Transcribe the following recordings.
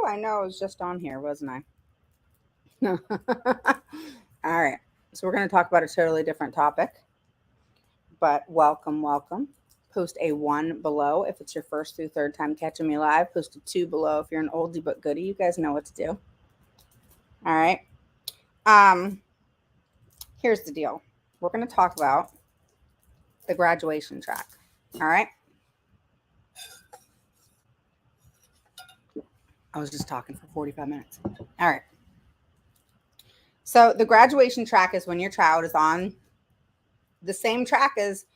I know. I was just on here, wasn't I? All right. So we're going to talk about a totally different topic, but welcome, welcome. Post a one below if it's your first through third time catching me live. Post a two below if you're an oldie but goodie. You guys know what to do. All right. Um, Here's the deal. We're going to talk about the graduation track. All right. I was just talking for 45 minutes. All right. So the graduation track is when your child is on the same track as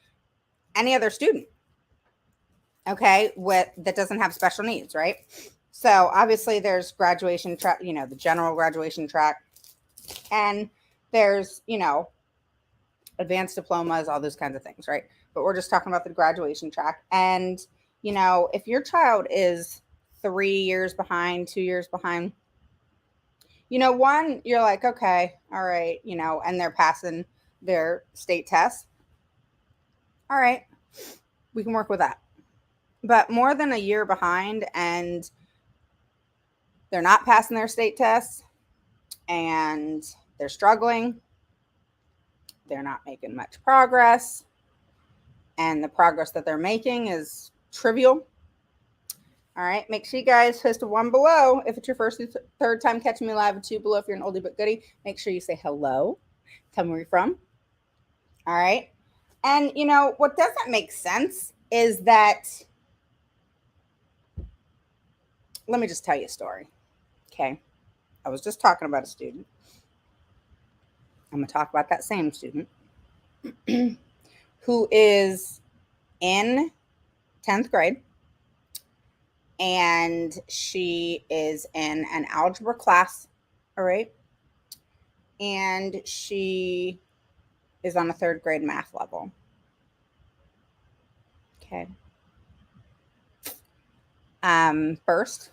any other student. Okay, with that doesn't have special needs, right? So obviously there's graduation track, the general graduation track, and there's, advanced diplomas, all those kinds of things, right? But we're just talking about the graduation track. And, if your child is 3 years behind, 2 years behind, one, you're like, okay, all right, and they're passing their state tests. All right, we can work with that. But more than a year behind and they're not passing their state tests and they're struggling, they're not making much progress, and the progress that they're making is trivial. All right, make sure you guys post a one below if it's your first third time catching me live, a two below if you're an oldie but goodie. Make sure you say hello. Tell me where you're from. All right. And what doesn't make sense is that, let me just tell you a story. Okay. I was just talking about a student. I'm going to talk about that same student who is in 10th grade, and she is in an algebra class. All right. And she is on a third grade math level. Okay. First,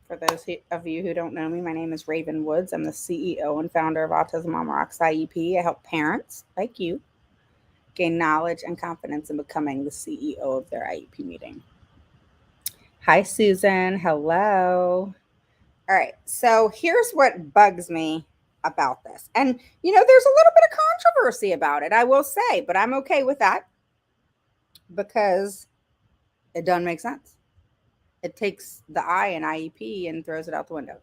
for those of you who don't know me, my name is Raven Woods. I'm the CEO and founder of Autism on Rocks IEP. I help parents like you gain knowledge and confidence in becoming the CEO of their IEP meeting. Hi, Susan. Hello. All right. So here's what bugs me about this. And, there's a little bit of controversy about it, I will say, but I'm okay with that because it doesn't make sense. It takes the I in IEP and throws it out the window.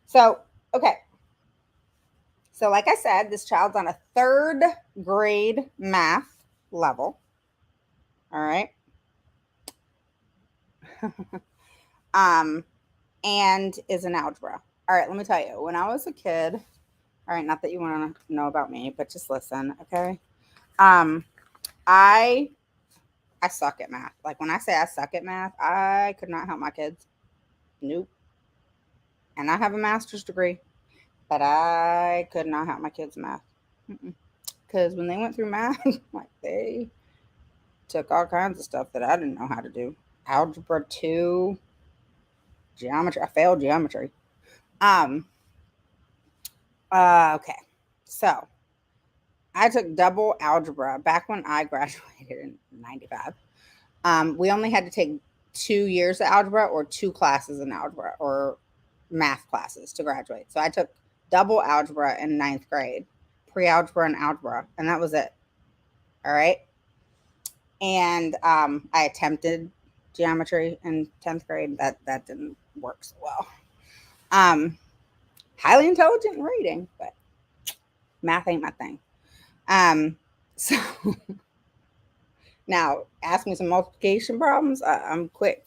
So, okay. So, like I said, this child's on a third grade math level. All right. And is in algebra. All right, let me tell you, when I was a kid, all right, not that you want to know about me, but just listen, okay? I suck at math. Like when I say I suck at math, I could not help my kids. Nope. And I have a master's degree, but I could not help my kids math. Because when they went through math, like they took all kinds of stuff that I didn't know how to do. Algebra 2, geometry. I failed geometry. Okay. So I took double algebra back when I graduated in 95. We only had to take 2 years of algebra or 2 classes in algebra or math classes to graduate. So I took double algebra in 9th grade, pre-algebra and algebra, and that was it. All right. And I attempted geometry in 10th grade. That didn't work so well. Highly intelligent in reading, but math ain't my thing. So now ask me some multiplication problems. I'm quick.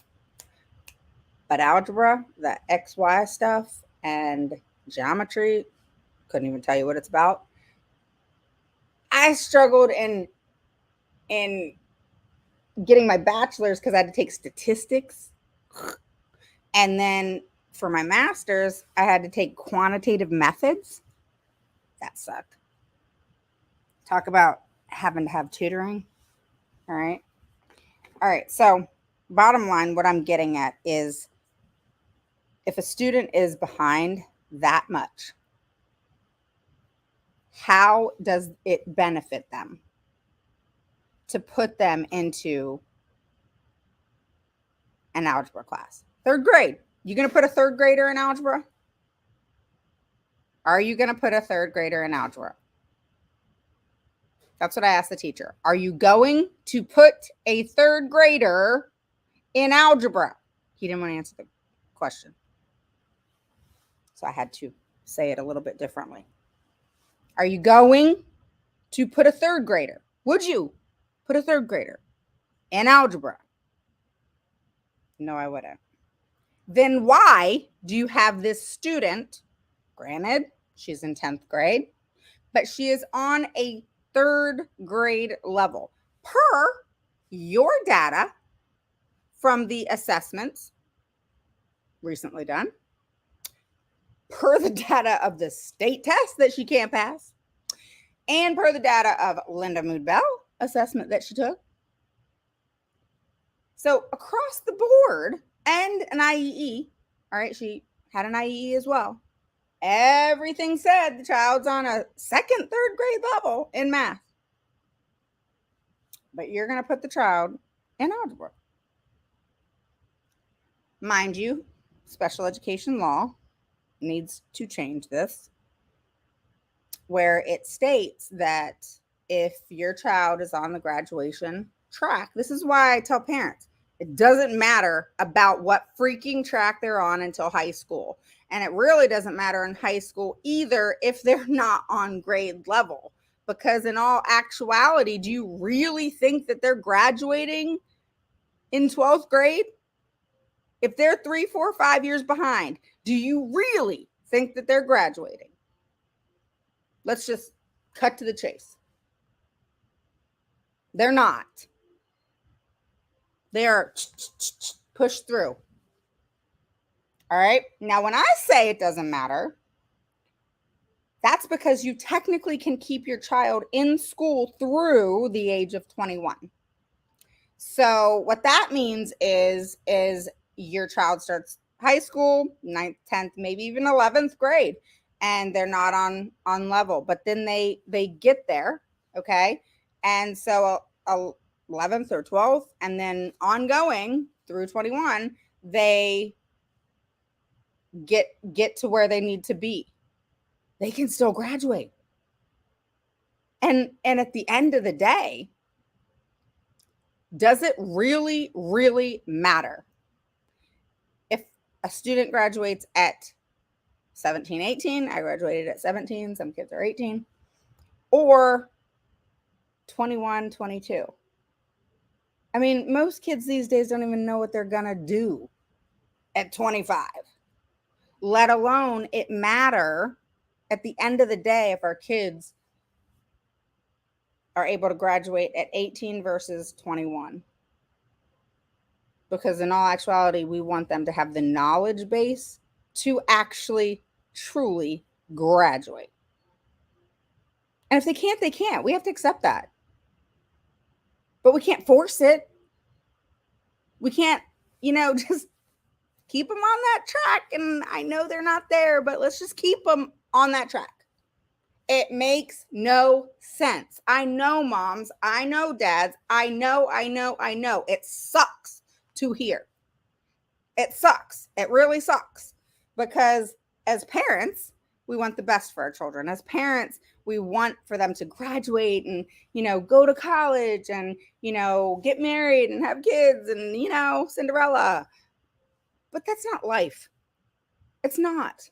But algebra, the XY stuff, and geometry, couldn't even tell you what it's about. I struggled in getting my bachelor's because I had to take statistics. And then for my master's, I had to take quantitative methods. That sucked. Talk about having to have tutoring. All right. All right. So, bottom line, what I'm getting at is if a student is behind that much, how does it benefit them to put them into an algebra class? Third grade. You going to put a third grader in algebra? Are you going to put a third grader in algebra? That's what I asked the teacher. Are you going to put a third grader in algebra? He didn't want to answer the question. So I had to say it a little bit differently. Are you going to put a third grader? Would you put a third grader in algebra? No, I wouldn't. Then why do you have this student? Granted, she's in 10th grade, but she is on a third grade level per your data from the assessments recently done, per the data of the state test that she can't pass, and per the data of Linda Mood-Bell assessment that she took. So across the board, and an IEE, all right, she had an IEE as well. Everything said the child's on a second, third grade level in math. But you're going to put the child in algebra. Mind you, special education law needs to change this, where it states that if your child is on the graduation track, this is why I tell parents, it doesn't matter about what freaking track they're on until high school. And it really doesn't matter in high school either if they're not on grade level. Because in all actuality, do you really think that they're graduating in 12th grade? If they're 3, 4, 5 years behind, do you really think that they're graduating? Let's just cut to the chase. They're not. They are pushed through. All right. Now, when I say it doesn't matter, that's because you technically can keep your child in school through the age of 21. So what that means is your child starts high school, 9th, 10th, maybe even 11th grade, and they're not on level, but then they get there, okay? And so 11th or 12th, and then ongoing through 21, they get to where they need to be. They can still graduate. And at the end of the day, does it really, really matter if a student graduates at 17, 18, I graduated at 17, some kids are 18, or 21, 22? I mean, most kids these days don't even know what they're going to do at 25, let alone it matter at the end of the day if our kids are able to graduate at 18 versus 21. Because in all actuality, we want them to have the knowledge base to actually truly graduate. And if they can't, they can't. We have to accept that. But we can't force it. We can't, just keep them on that track. And I know they're not there, but let's just keep them on that track. It makes no sense. I know moms. I know dads. I know. It sucks to hear. It sucks. It really sucks. Because as parents, we want the best for our children. As parents, we want for them to graduate and, go to college and, get married and have kids and, Cinderella. But that's not life. It's not.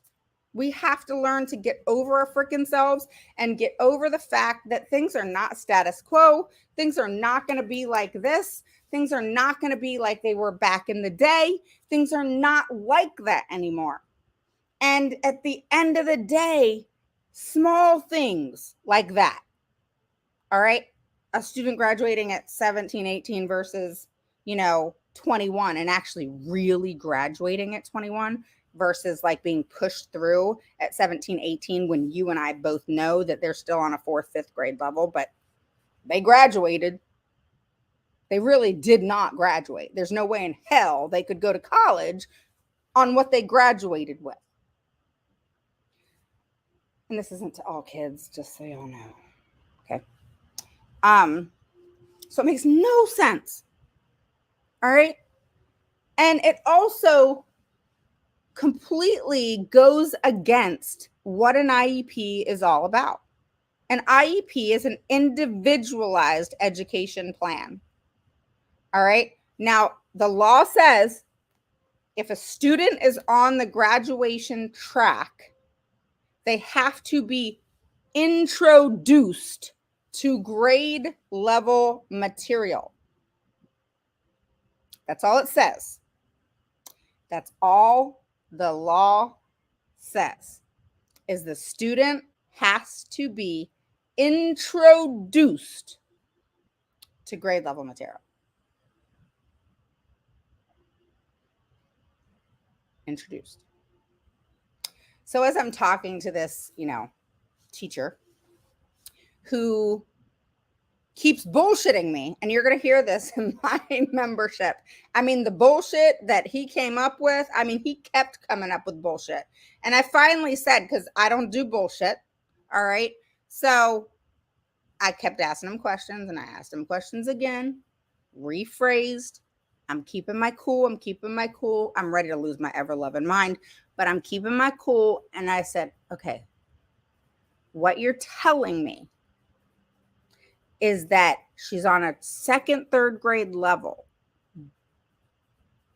We have to learn to get over our freaking selves and get over the fact that things are not status quo. Things are not going to be like this. Things are not going to be like they were back in the day. Things are not like that anymore. And at the end of the day, small things like that. All right. A student graduating at 17, 18 versus, 21 and actually really graduating at 21 versus like being pushed through at 17, 18 when you and I both know that they're still on a 4th, 5th grade level, but they graduated. They really did not graduate. There's no way in hell they could go to college on what they graduated with. And this isn't to all kids, just so y'all know. Okay. So it makes no sense. All right. And it also completely goes against what an IEP is all about. An IEP is an individualized education plan. All right. Now, the law says if a student is on the graduation track, they have to be introduced to grade level material. That's all it says. That's all the law says, is the student has to be introduced to grade level material. Introduced. So as I'm talking to this, teacher who keeps bullshitting me, and you're going to hear this in my membership. I mean, the bullshit that he came up with, he kept coming up with bullshit. And I finally said, because I don't do bullshit, all right? So I kept asking him questions, and I asked him questions again, rephrased. I'm keeping my cool. I'm ready to lose my ever-loving mind, but I'm keeping my cool. And I said, okay, what you're telling me is that she's on a second, third grade level,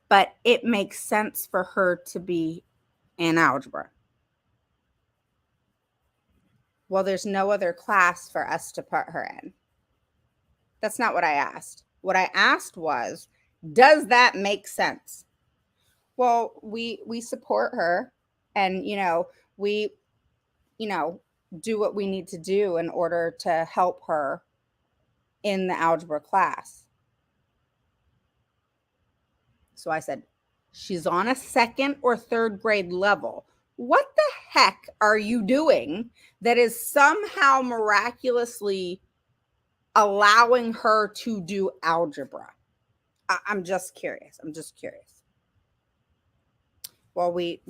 but it makes sense for her to be in algebra. Well, there's no other class for us to put her in. That's not what I asked. What I asked was, does that make sense? Well, we support her, and we do what we need to do in order to help her in the algebra class. So I said, she's on a second or third grade level. What the heck are you doing that is somehow miraculously allowing her to do algebra? I'm just curious. Well, we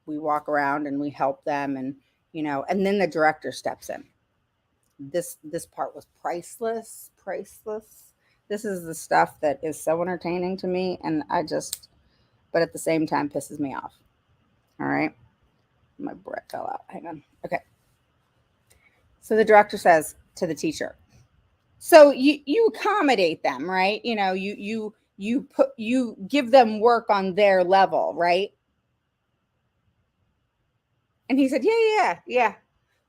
walk around and we help them, and and then the director steps in. This part was priceless. This is the stuff that is so entertaining to me, and but at the same time pisses me off. All right. My breath fell out. Hang on. Okay. So the director says to the teacher, so you accommodate them, right? You give them work on their level, right? And he said, yeah.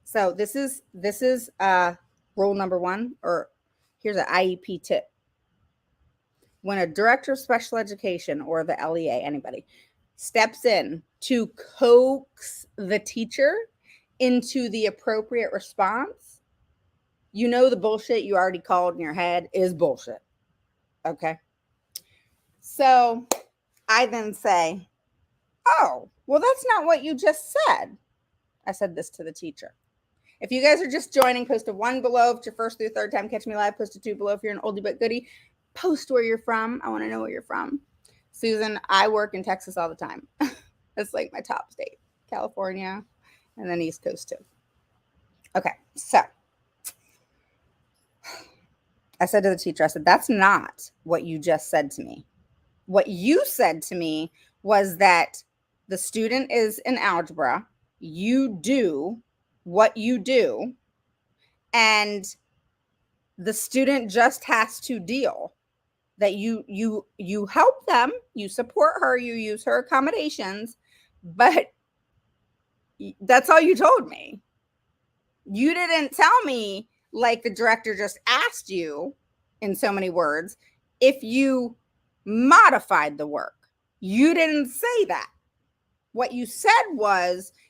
So this is rule number 1, or here's an IEP tip. When a director of special education or the LEA, anybody, steps in to coax the teacher into the appropriate response, the bullshit you already called in your head is bullshit. Okay. So I then say, oh, well, that's not what you just said. I said this to the teacher. If you guys are just joining, post a 1 below if it's your first through third time catching me live. Post a 2 below if you're an oldie but goodie. Post where you're from. I want to know where you're from. Susan, I work in Texas all the time. That's like my top state. California, and then East Coast too. Okay, so I said to the teacher, I said, that's not what you just said to me. What you said to me was that the student is in algebra. You do what you do, and the student just has to deal. That you help them, you support her, you use her accommodations, but that's all you told me. You didn't tell me, like the director just asked you in so many words, if you modified the work. You didn't say that. What you said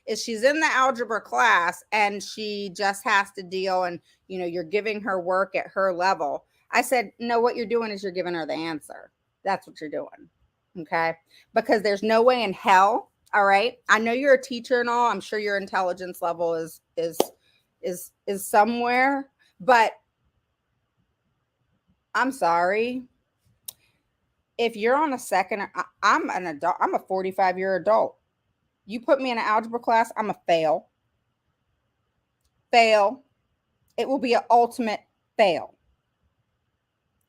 is she's in the algebra class and she just has to deal, and you're giving her work at her level. I said, no, what you're doing is you're giving her the answer. That's what you're doing. Okay. Because there's no way in hell. All right. I know you're a teacher and all. I'm sure your intelligence level is somewhere, but I'm sorry. If you're on a second, I'm an adult. I'm a 45-year adult. You put me in an algebra class, I'm a fail. Fail. It will be an ultimate fail.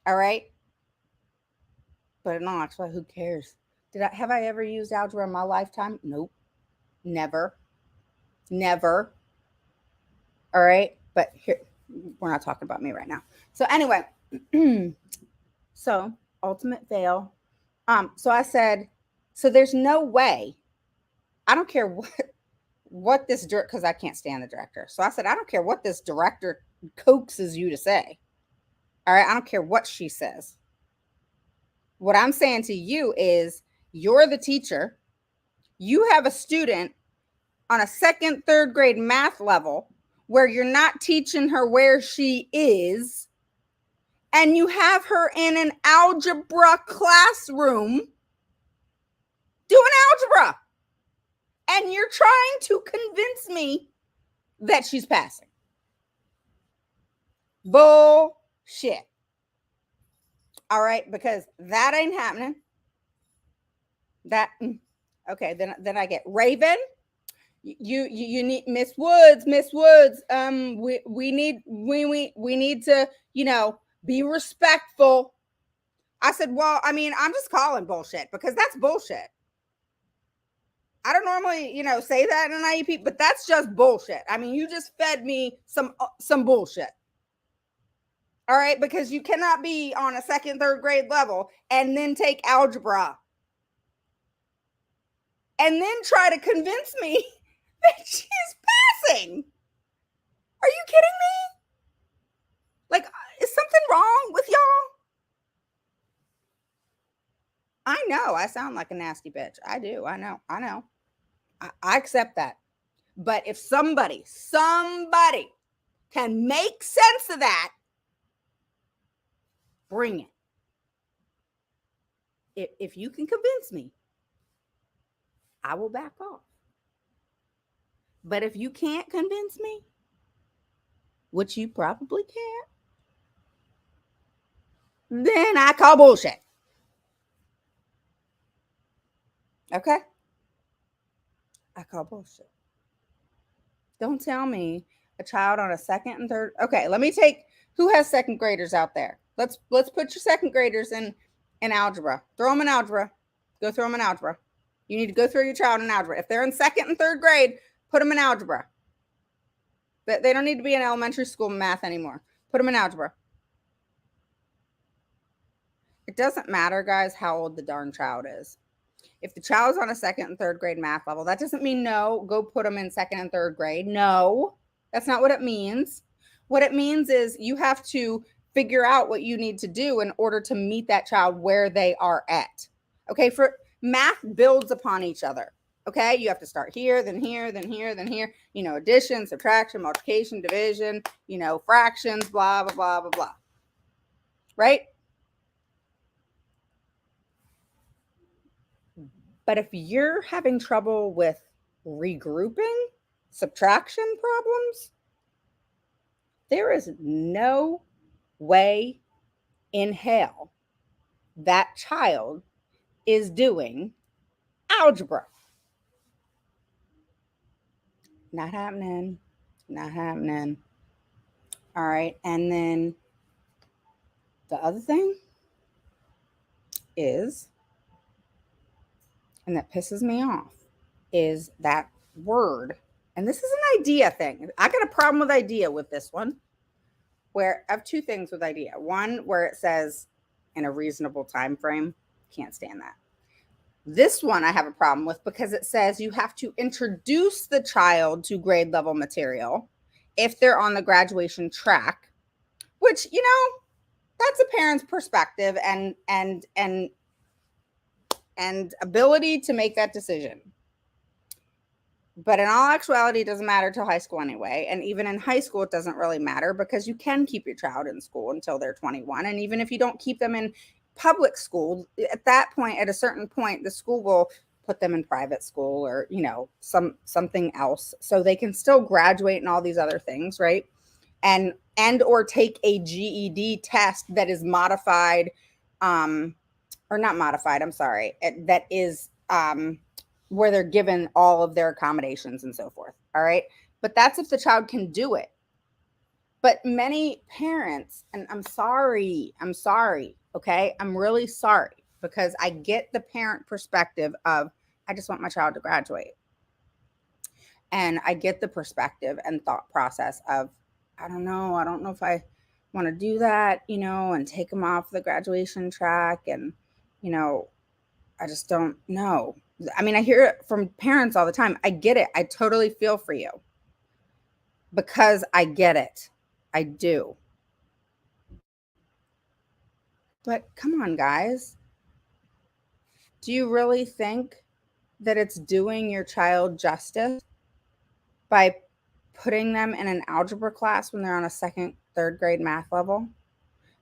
All right? But no, actually, who cares? Have I ever used algebra in my lifetime? Nope. Never. Never. All right. But here, we're not talking about me right now. So anyway, so ultimate fail. So I said, so there's no way. I don't care what this director, because I can't stand the director. So I said, I don't care what this director coaxes you to say. All right. I don't care what she says. What I'm saying to you is you're the teacher. You have a student on a second, third grade math level where you're not teaching her where she is, and you have her in an algebra classroom doing algebra, and you're trying to convince me that she's passing. Bullshit. All right, because that ain't happening. That okay, then I get Raven. You need Miss Woods. We need to, be respectful. I said, well, I mean, I'm just calling bullshit because that's bullshit. I don't normally, say that in an IEP, but that's just bullshit. I mean, you just fed me some bullshit. All right, because you cannot be on a second, third grade level and then take algebra and then try to convince me that she's passing. Are you kidding me? Like, is something wrong with y'all? I know I sound like a nasty bitch. I do. I know. I accept that. But if somebody can make sense of that, bring it. If you can convince me, I will back off. But if you can't convince me, which you probably can't, then I call bullshit. Okay? I call bullshit. Don't tell me a child on a second and third. Okay, let me take who has second graders out there. Let's put your second graders in algebra. Throw them in algebra. Go throw them in algebra. You need to go throw your child in algebra. If they're in second and third grade, put them in algebra. But they don't need to be in elementary school math anymore. Put them in algebra. It doesn't matter, guys, how old the darn child is. If the child's on a second and third grade math level, that doesn't mean no, go put them in second and third grade. No, that's not what it means. What it means is you have to figure out what you need to do in order to meet that child where they are at. Okay, for math builds upon each other. Okay, you have to start here, then here, then here, then here. Addition, subtraction, multiplication, division, fractions, blah, blah, blah, blah, blah. Right? But if you're having trouble with regrouping, subtraction problems, there is no way in hell that child is doing algebra. Not happening. Not happening. All right. And then the other thing is, and that pisses me off, is that word. And this is an idea thing. I got a problem with idea with this one, where I have two things with idea. One, where it says in a reasonable time frame. Can't stand that. This one I have a problem with because it says you have to introduce the child to grade level material if they're on the graduation track, which, that's a parent's perspective and ability to make that decision. But in all actuality, it doesn't matter till high school anyway. And even in high school, it doesn't really matter because you can keep your child in school until they're 21. And even if you don't keep them in public school, at that point, at a certain point, the school will put them in private school or, something else so they can still graduate and all these other things, right? And or take a GED test that is modified, or not modified, I'm sorry, that is where they're given all of their accommodations and so forth. All right. But that's if the child can do it. But many parents, and I'm sorry. Okay. I'm really sorry because I get the parent perspective of, I just want my child to graduate. And I get the perspective and thought process of, I don't know. I don't know if I want to do that, and take them off the graduation track. And, I just don't know. I mean, I hear it from parents all the time. I get it. I totally feel for you because I get it. I do. But come on, guys. Do you really think that it's doing your child justice by putting them in an algebra class when they're on a second, third grade math level?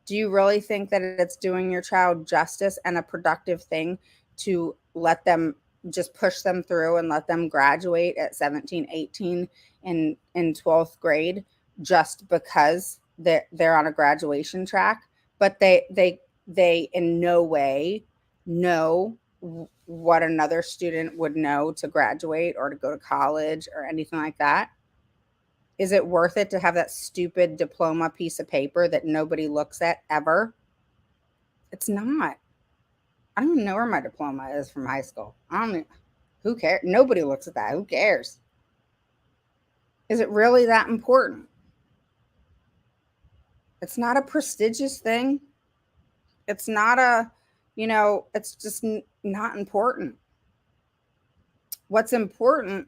Do you really think that it's doing your child justice and a productive thing to let them just push them through and let them graduate at 17, 18 in 12th grade just because they're on a graduation track, but they in no way know what another student would know to graduate or to go to college or anything like that? Is it worth it to have that stupid diploma piece of paper that nobody looks at ever? It's not. I don't even know where my diploma is from high school. Who cares? Nobody looks at that. Who cares? Is it really that important? It's not a prestigious thing. It's not it's just not important. What's important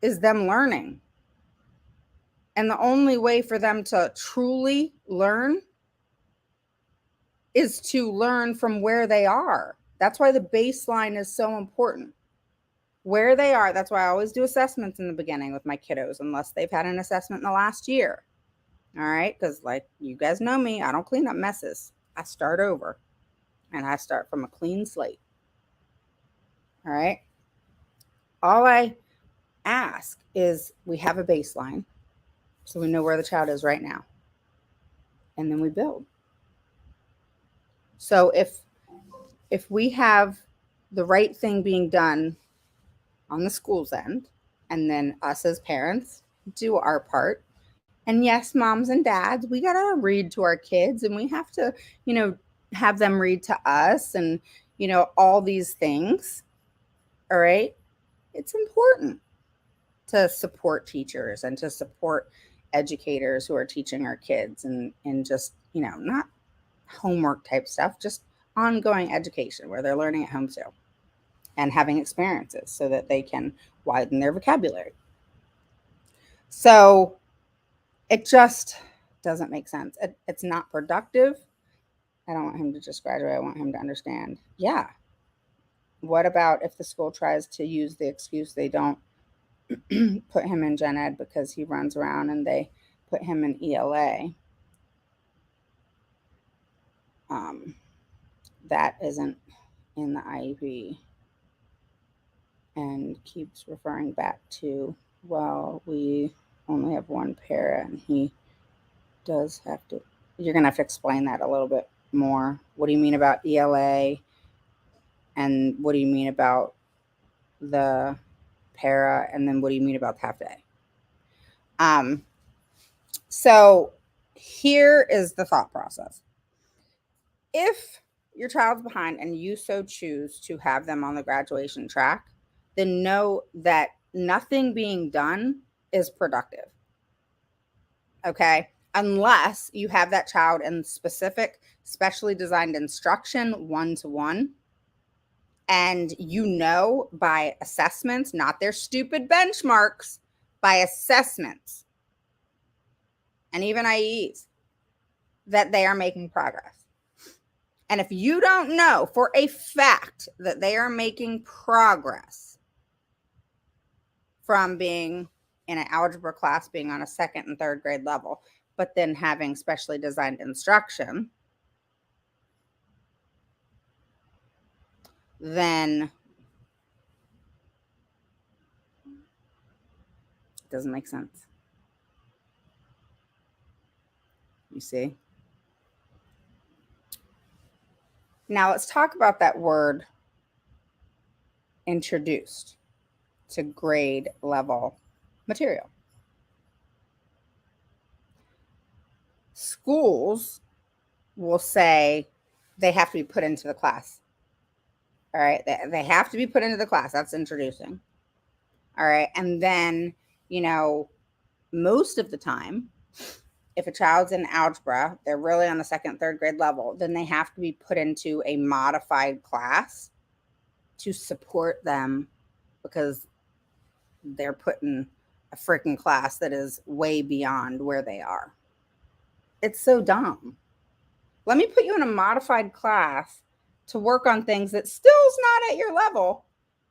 is them learning. And the only way for them to truly learn is to learn from where they are. That's why the baseline is so important. Where they are, that's why I always do assessments in the beginning with my kiddos, unless they've had an assessment in the last year. All right, because like you guys know me, I don't clean up messes. I start over and I start from a clean slate. All right. All I ask is we have a baseline so we know where the child is right now. And then we build. So if we have the right thing being done on the school's end, and then us as parents do our part. And yes, moms and dads, we got to read to our kids and we have to, have them read to us and, all these things. All right. It's important to support teachers and to support educators who are teaching our kids and just, not homework type stuff, just ongoing education where they're learning at home too and having experiences so that they can widen their vocabulary. So it just doesn't make sense. It's not productive. I don't want him to just graduate. I want him to understand. Yeah. What about if the school tries to use the excuse they don't put him in gen ed because he runs around and they put him in ELA? That isn't in the IEP and keeps referring back to, well, we only have one para and he does have to. You're going to have to explain that a little bit more. What do you mean about ELA? And what do you mean about the para? And then what do you mean about the half day? So here is the thought process. If your child's behind and you so choose to have them on the graduation track, then know that nothing being done is productive. Okay? Unless you have that child in specific, specially designed instruction, one-to-one, and by assessments, not their stupid benchmarks, by assessments, and even IEs, that they are making progress. And if you don't know for a fact that they are making progress from being in an algebra class, being on a second and third grade level, but then having specially designed instruction, then it doesn't make sense. You see? Now let's talk about that word introduced to grade level material. Schools will say they have to be put into the class. All right. They have to be put into the class. That's introducing. All right. And then, you know, most of the time, if a child's in algebra, they're really on the second, third grade level, then they have to be put into a modified class to support them because they're put in a freaking class that is way beyond where they are. It's so dumb. Let me put you in a modified class to work on things that still's not at your level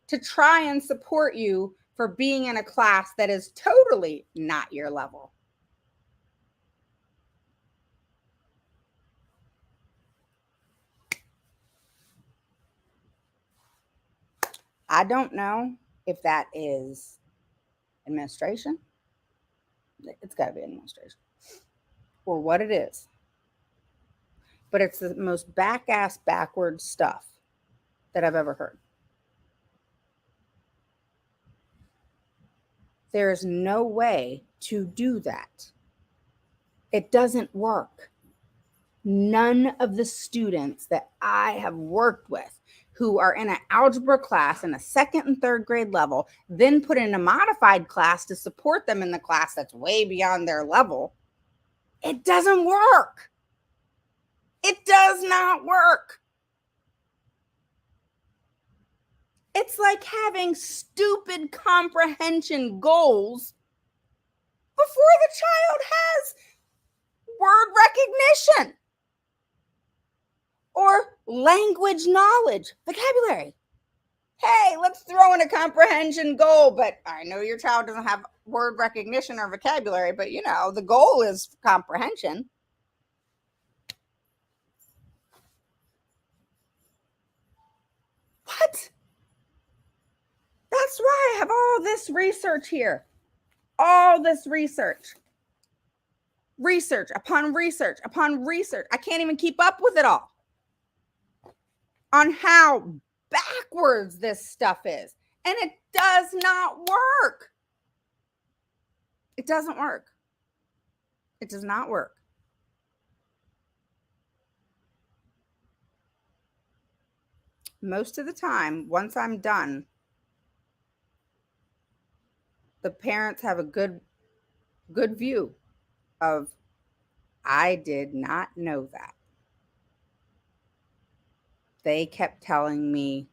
to try and support you for being in a class that is totally not your level. I don't know if that is administration. It's got to be administration or what it is. But it's the most back ass backwards stuff that I've ever heard. There is no way to do that. It doesn't work. None of the students that I have worked with who are in an algebra class in a second and third grade level, then put in a modified class to support them in the class that's way beyond their level, it doesn't work. It does not work. It's like having stupid comprehension goals before the child has word recognition or language knowledge, vocabulary. Hey, let's throw in a comprehension goal, but I know your child doesn't have word recognition or vocabulary, but you know, the goal is comprehension. What? That's why I have all this research here. All this research. Research upon research upon research. I can't even keep up with it all on how backwards this stuff is. And it does not work. It doesn't work. It does not work. Most of the time, once I'm done, the parents have a good view of, I did not know that. They kept telling me,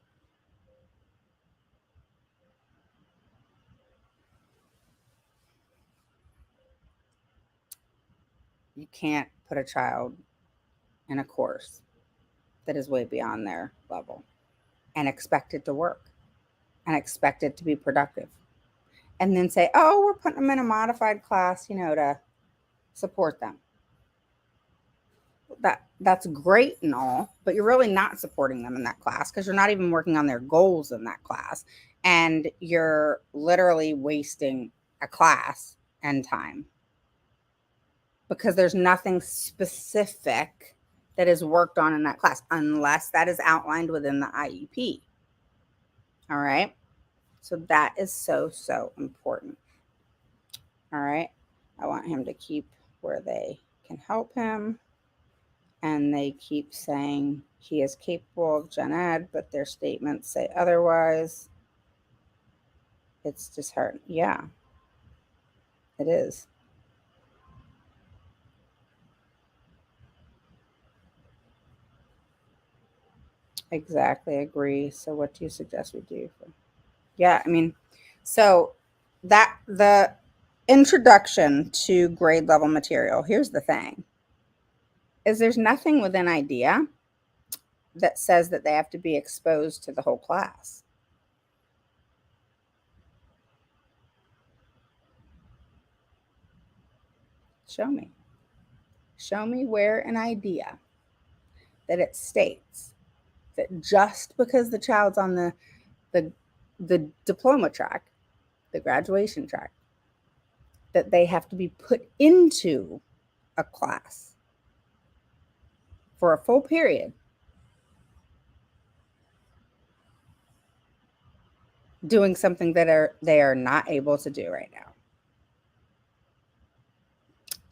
you can't put a child in a course that is way beyond their level and expect it to work and expect it to be productive. And then say, oh, we're putting them in a modified class, you know, to support them. That's great and all, but you're really not supporting them in that class because you're not even working on their goals in that class. And you're literally wasting a class and time because there's nothing specific that is worked on in that class unless that is outlined within the IEP. All right. So that is so, so important. All right. I want him to keep where they can help him. And they keep saying he is capable of gen ed, but their statements say otherwise. It's disheartening. Yeah, it is. Exactly, agree. So what do you suggest we do? Yeah, I mean, so that the introduction to grade level material, here's the thing, is there's nothing within IDEA that says that they have to be exposed to the whole class. Show me. Show me where in IDEA that it states that just because the child's on the the diploma track, the graduation track, that they have to be put into a class for a full period doing something that they are not able to do right now.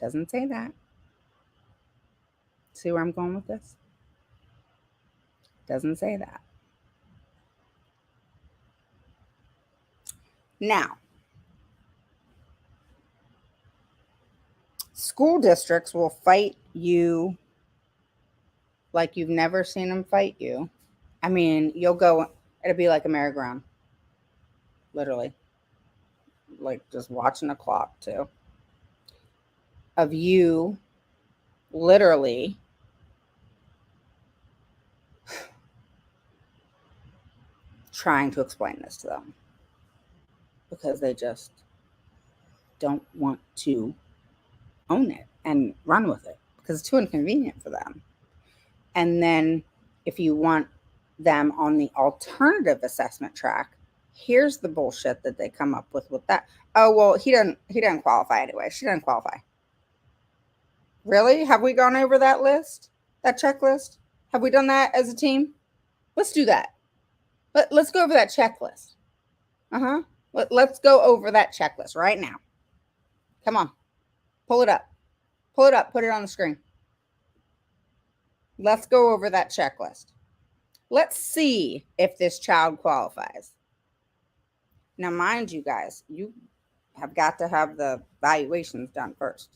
Doesn't say that. See where I'm going with this? Doesn't say that. Now, school districts will fight you like you've never seen them fight you. I mean, you'll go, it'll be like a merry-go-round, literally. Like just watching the clock, too. Of you literally trying to explain this to them because they just don't want to own it and run with it because it's too inconvenient for them. And then if you want them on the alternative assessment track, here's the bullshit that they come up with that. Oh, well, he doesn't qualify anyway. She doesn't qualify. Really? Have we gone over that list? That checklist? Have we done that as a team? Let's do that. Let's go over that checklist. Uh-huh. Let's go over that checklist right now. Come on. Pull it up. Pull it up. Put it on the screen. Let's go over that checklist. Let's see if this child qualifies. Now, mind you guys, you have got to have the evaluations done first.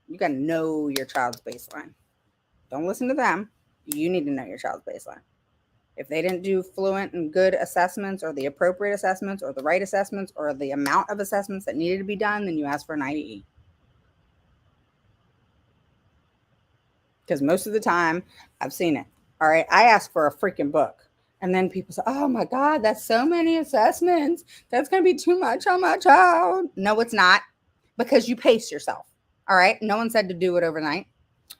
You got to know your child's baseline. Don't listen to them. You need to know your child's baseline. If they didn't do fluent and good assessments or the appropriate assessments or the right assessments or the amount of assessments that needed to be done, then you ask for an IEE. Because most of the time, I've seen it. All right, I ask for a freaking book. And then people say, oh my God, that's so many assessments. That's going to be too much on my child. No, it's not. Because you pace yourself. All right. No one said to do it overnight.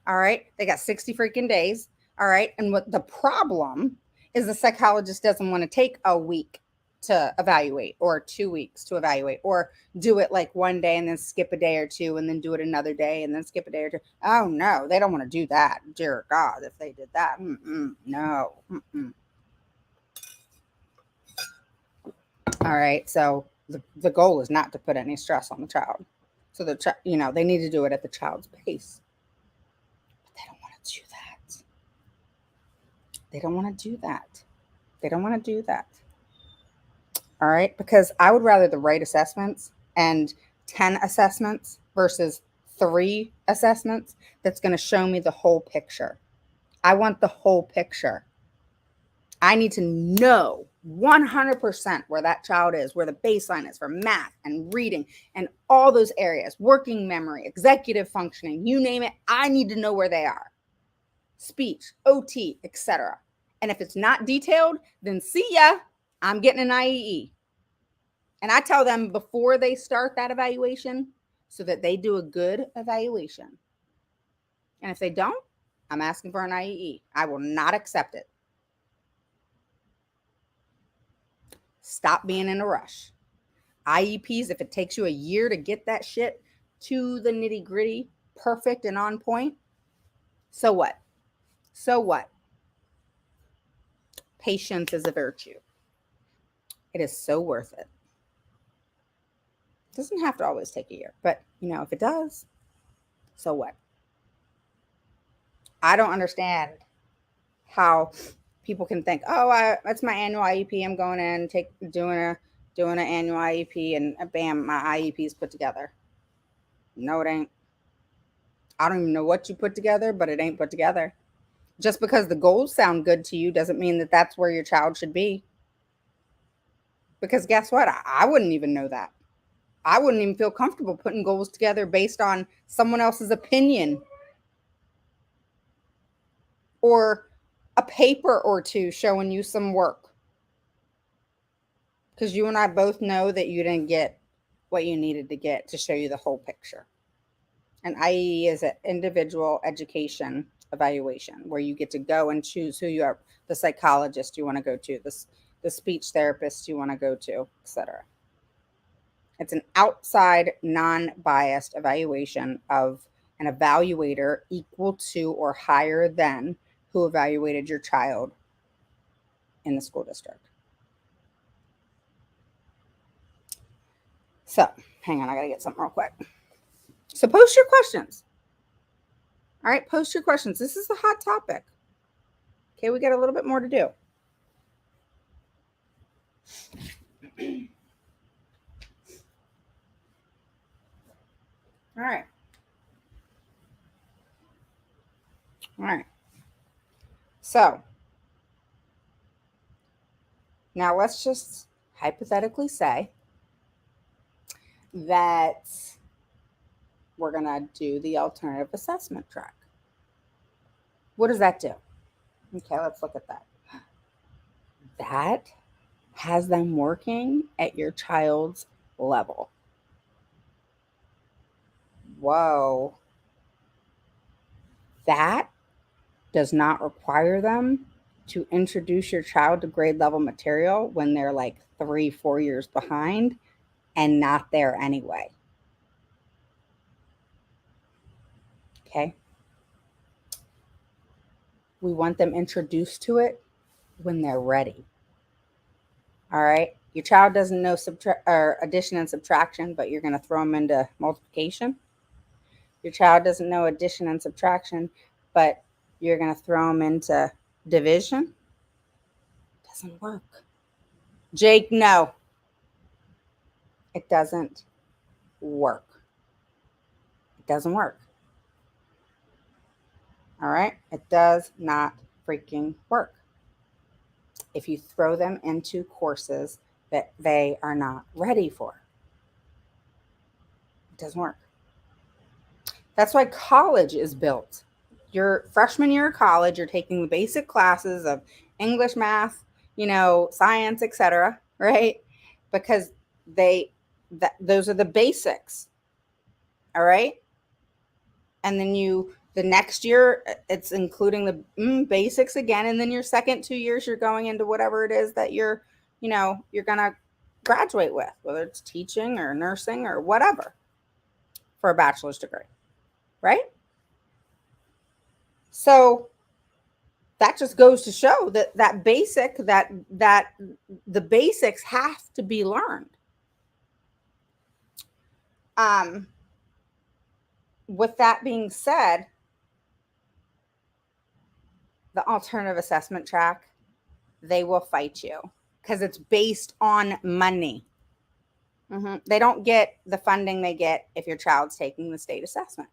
All right. They got 60 freaking days. All right. And what the problem is, the psychologist doesn't want to take a week to evaluate or 2 weeks to evaluate or do it like one day and then skip a day or two and then do it another day and then skip a day or two. Oh, no, they don't want to do that. Dear God, if they did that. No. All right. So the goal is not to put any stress on the child. So they need to do it at the child's pace. But they don't want to do that. They don't want to do that. They don't want to do that. All right. Because I would rather the right assessments and 10 assessments versus 3 assessments that's going to show me the whole picture. I want the whole picture. I need to know 100% where that child is, where the baseline is for math and reading and all those areas, working memory, executive functioning, you name it. I need to know where they are. Speech, OT, etc. And if it's not detailed, then see ya. I'm getting an IEE. And I tell them before they start that evaluation so that they do a good evaluation. And if they don't, I'm asking for an IEE. I will not accept it. Stop being in a rush. IEPs, if it takes you a year to get that shit to the nitty gritty, perfect and on point, so what? So what? Patience is a virtue. It is so worth it. It doesn't have to always take a year, but if it does, so what? I don't understand how people can think, oh, that's my annual IEP. I'm going in, doing an annual IEP, and bam, my IEP is put together. No, it ain't. I don't even know what you put together, but it ain't put together. Just because the goals sound good to you doesn't mean that that's where your child should be. Because guess what? I wouldn't even know that. I wouldn't even feel comfortable putting goals together based on someone else's opinion or a paper or two showing you some work. Because you and I both know that you didn't get what you needed to get to show you the whole picture. An IE is an individual education evaluation where you get to go and choose who you are, the psychologist you want to go to, the speech therapist you want to go to, etc. It's an outside, non-biased evaluation of an evaluator equal to or higher than who evaluated your child in the school district. So, hang on, I got to get something real quick. So post your questions. All right, post your questions. This is a hot topic. Okay, we got a little bit more to do. All right. All right. So now let's just hypothetically say that we're going to do the alternative assessment track. What does that do? Okay, let's look at that. That has them working at your child's level. Whoa. That does not require them to introduce your child to grade level material when they're like 3-4 years behind and not there anyway. Okay. We want them introduced to it when they're ready. All right. Your child doesn't know addition and subtraction, but you're going to throw them into multiplication. Your child doesn't know addition and subtraction, but you're going to throw them into division. Doesn't work. Jake, no. It doesn't work. It doesn't work. All right? It does not freaking work. If you throw them into courses that they are not ready for, it doesn't work. That's why college is built. Your freshman year of college, you're taking the basic classes of English, math, science, etc., right? Because those are the basics. All right? And then the next year it's including the basics again, and then your second 2 years you're going into whatever it is that you're gonna graduate with, whether it's teaching or nursing or whatever, for a bachelor's degree, right? So that just goes to show that the basics have to be learned. With that being said, the alternative assessment track, they will fight you because it's based on money. They don't get the funding they get if your child's taking the state assessments.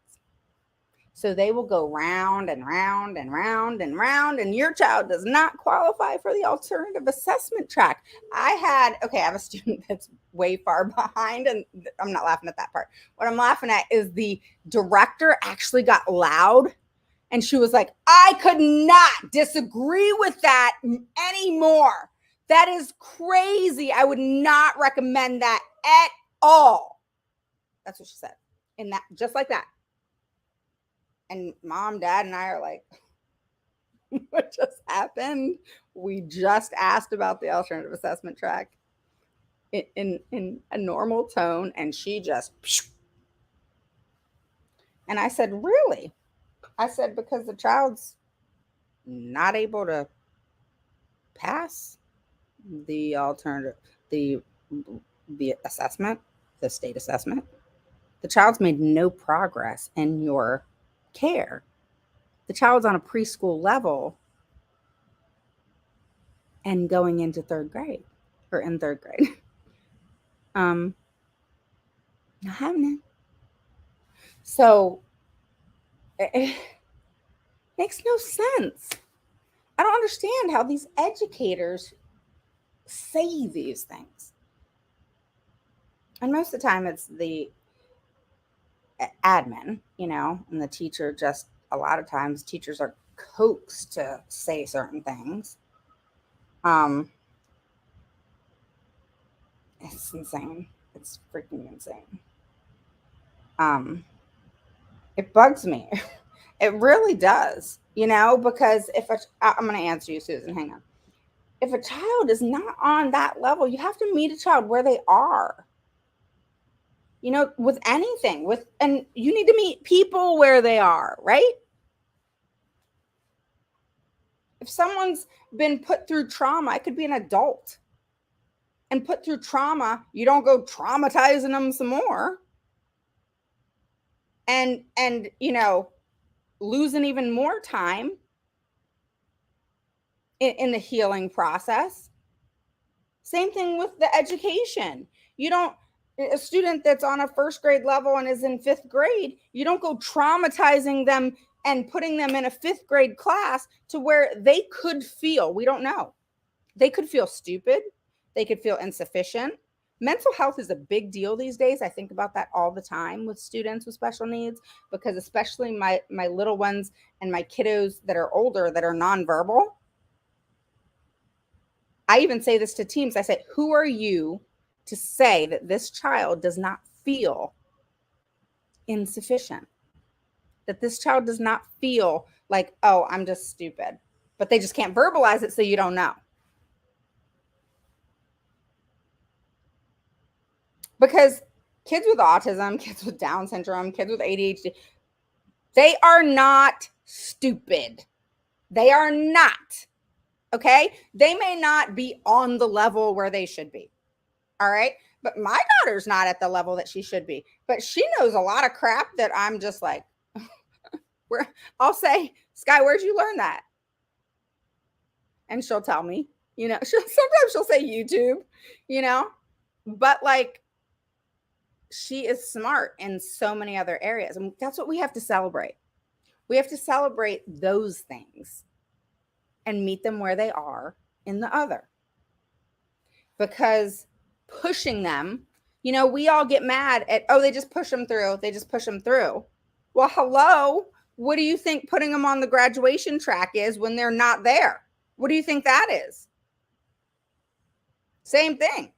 So they will go round and round and round and round, and your child does not qualify for the alternative assessment track. I have a student that's way far behind, and I'm not laughing at that part. What I'm laughing at is the director actually got loud, and she was like, I could not disagree with that anymore. That is crazy. I would not recommend that at all. That's what she said. And that, just like that. And mom, dad, and I are like, what just happened? We just asked about the alternative assessment track in a normal tone, and she just, and I said, really? I said, because the child's not able to pass the alternative, the assessment, the state assessment. The child's made no progress in your care. The child's on a preschool level and going into third grade or in third grade. Not having it. So it makes no sense. I don't understand how these educators say these things. And most of the time it's the admin, and the teacher just, a lot of times teachers are coaxed to say certain things. It's insane. It's freaking insane. It bugs me. It really does, because I'm going to answer you, Susan, hang on. If a child is not on that level, you have to meet a child where they are. With anything, and you need to meet people where they are, right? If someone's been put through trauma, it could be an adult, and put through trauma, you don't go traumatizing them some more and losing even more time. in the healing process. Same thing with the education. You don't, a student that's on a first grade level and is in fifth grade, you don't go traumatizing them and putting them in a fifth grade class to where they could feel, we don't know, they could feel stupid, they could feel insufficient. Mental health is a big deal these days. I think about that all the time with students with special needs, because especially my little ones and my kiddos that are older that are nonverbal. I even say this to teams. I say, who are you to say that this child does not feel insufficient? That this child does not feel like, oh, I'm just stupid, but they just can't verbalize it, so you don't know. Because kids with autism, kids with Down syndrome, kids with ADHD, they are not stupid. They are not. Okay? They may not be on the level where they should be. All right? But my daughter's not at the level that she should be. But she knows a lot of crap that I'm just like, where I'll say, Sky, where'd you learn that? And she'll tell me, sometimes she'll say YouTube, you know, but like, she is smart in so many other areas. And that's what we have to celebrate. We have to celebrate those things and meet them where they are in the other. Because pushing them, we all get mad at, oh, they just push them through. They just push them through. Well, hello. What do you think putting them on the graduation track is when they're not there? What do you think that is? Same thing.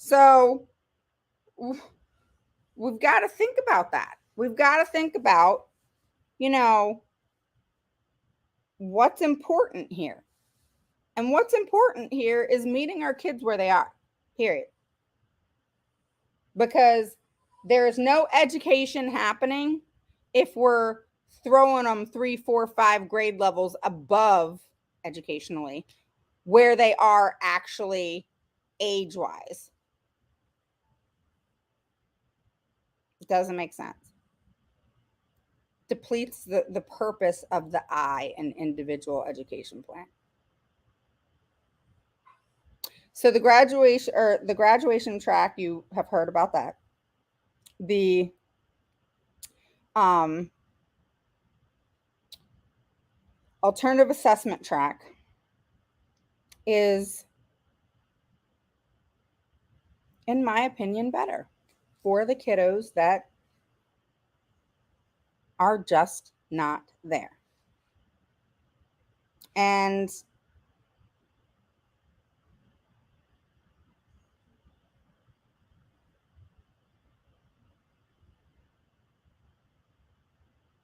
So we've got to think about that. We've got to think about, what's important here. And what's important here is meeting our kids where they are, period. Because there's no education happening if we're throwing them 3, 4, 5 grade levels above educationally where they are actually age-wise. It doesn't make sense. Depletes the purpose of the I in individual education plan. So the graduation track, you have heard about that. The alternative assessment track is, in my opinion, better for the kiddos that are just not there. And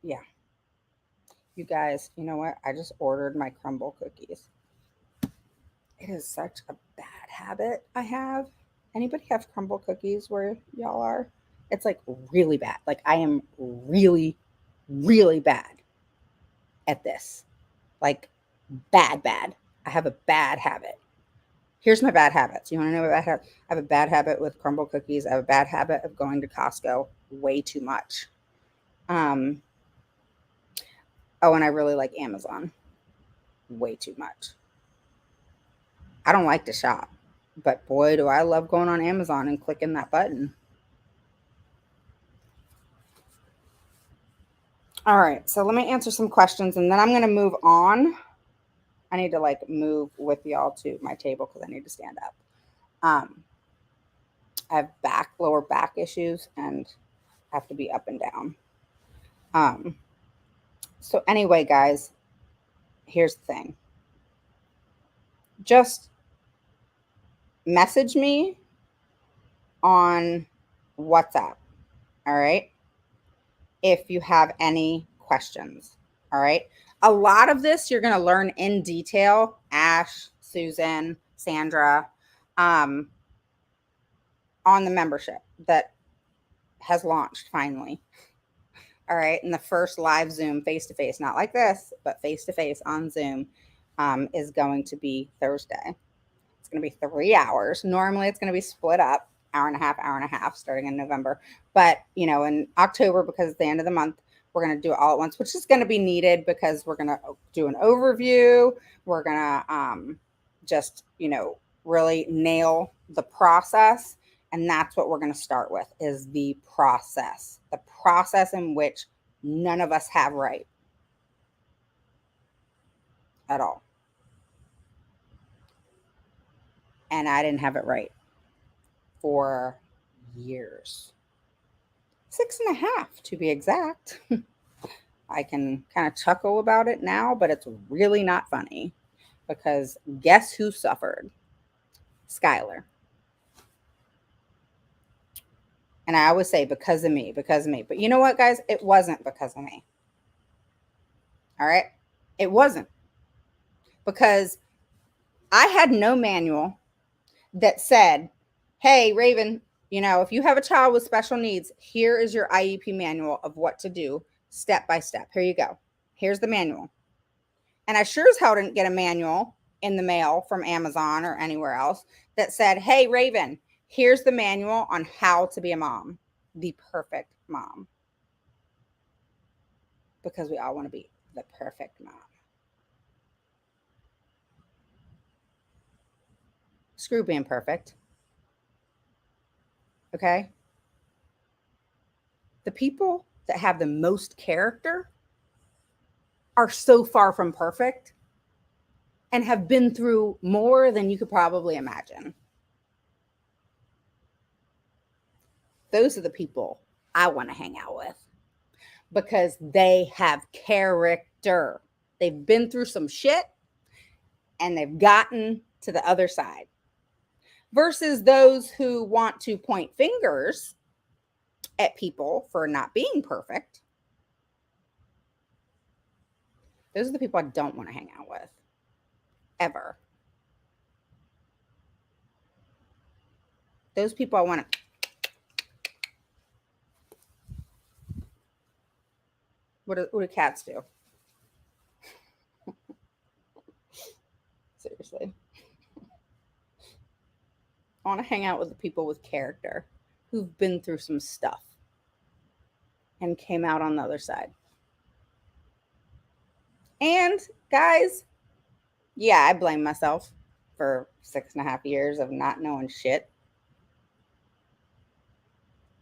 yeah, you guys, you know what? I just ordered my crumble cookies. It is such a bad habit I have. Anybody have crumble cookies where y'all are? It's like really bad. Like I am really, really bad at this. Like bad. I have a bad habit. Here's my bad habits. You want to know what bad habit? I have a bad habit with crumble cookies. I have a bad habit of going to Costco way too much. And I really like Amazon way too much. I don't like to shop, but boy, do I love going on Amazon and clicking that button. All right, so let me answer some questions and then I'm going to move on. I need to move with y'all to my table because I need to stand up. I have lower back issues and have to be up and down. So anyway, guys, here's the thing. Just message me on WhatsApp. All right. If you have any questions. All right. A lot of this you're going to learn in detail. Ash, Susan, Sandra, on the membership that has launched finally. All right. And the first live Zoom face-to-face, not like this, but face-to-face on Zoom is going to be Thursday. It's going to be 3 hours. Normally it's going to be split up, hour and a half, starting in November. But, in October, because it's the end of the month, We're going to do it all at once, which is going to be needed because we're going to do an overview. We're going to just, really nail the process. And that's what we're going to start with is the process in which none of us have right at all. And I didn't have it right for years. 6.5 to be exact. I can kind of chuckle about it now, but it's really not funny because guess who suffered? Skylar. And I always say because of me. But you know what, guys? It wasn't because of me. All right? It wasn't. Because I had no manual that said, hey, Raven, if you have a child with special needs, here is your IEP manual of what to do step by step. Here you go. Here's the manual. And I sure as hell didn't get a manual in the mail from Amazon or anywhere else that said, hey, Raven, here's the manual on how to be a mom, the perfect mom. Because we all want to be the perfect mom. Screw being perfect. Okay? The people that have the most character are so far from perfect and have been through more than you could probably imagine. Those are the people I want to hang out with because they have character. They've been through some shit and they've gotten to the other side. Versus those who want to point fingers at people for not being perfect. Those are the people I don't want to hang out with. Ever. Those people I want to... What do cats do? Seriously. I want to hang out with the people with character who've been through some stuff and came out on the other side. And guys, yeah, I blame myself for 6.5 years of not knowing shit.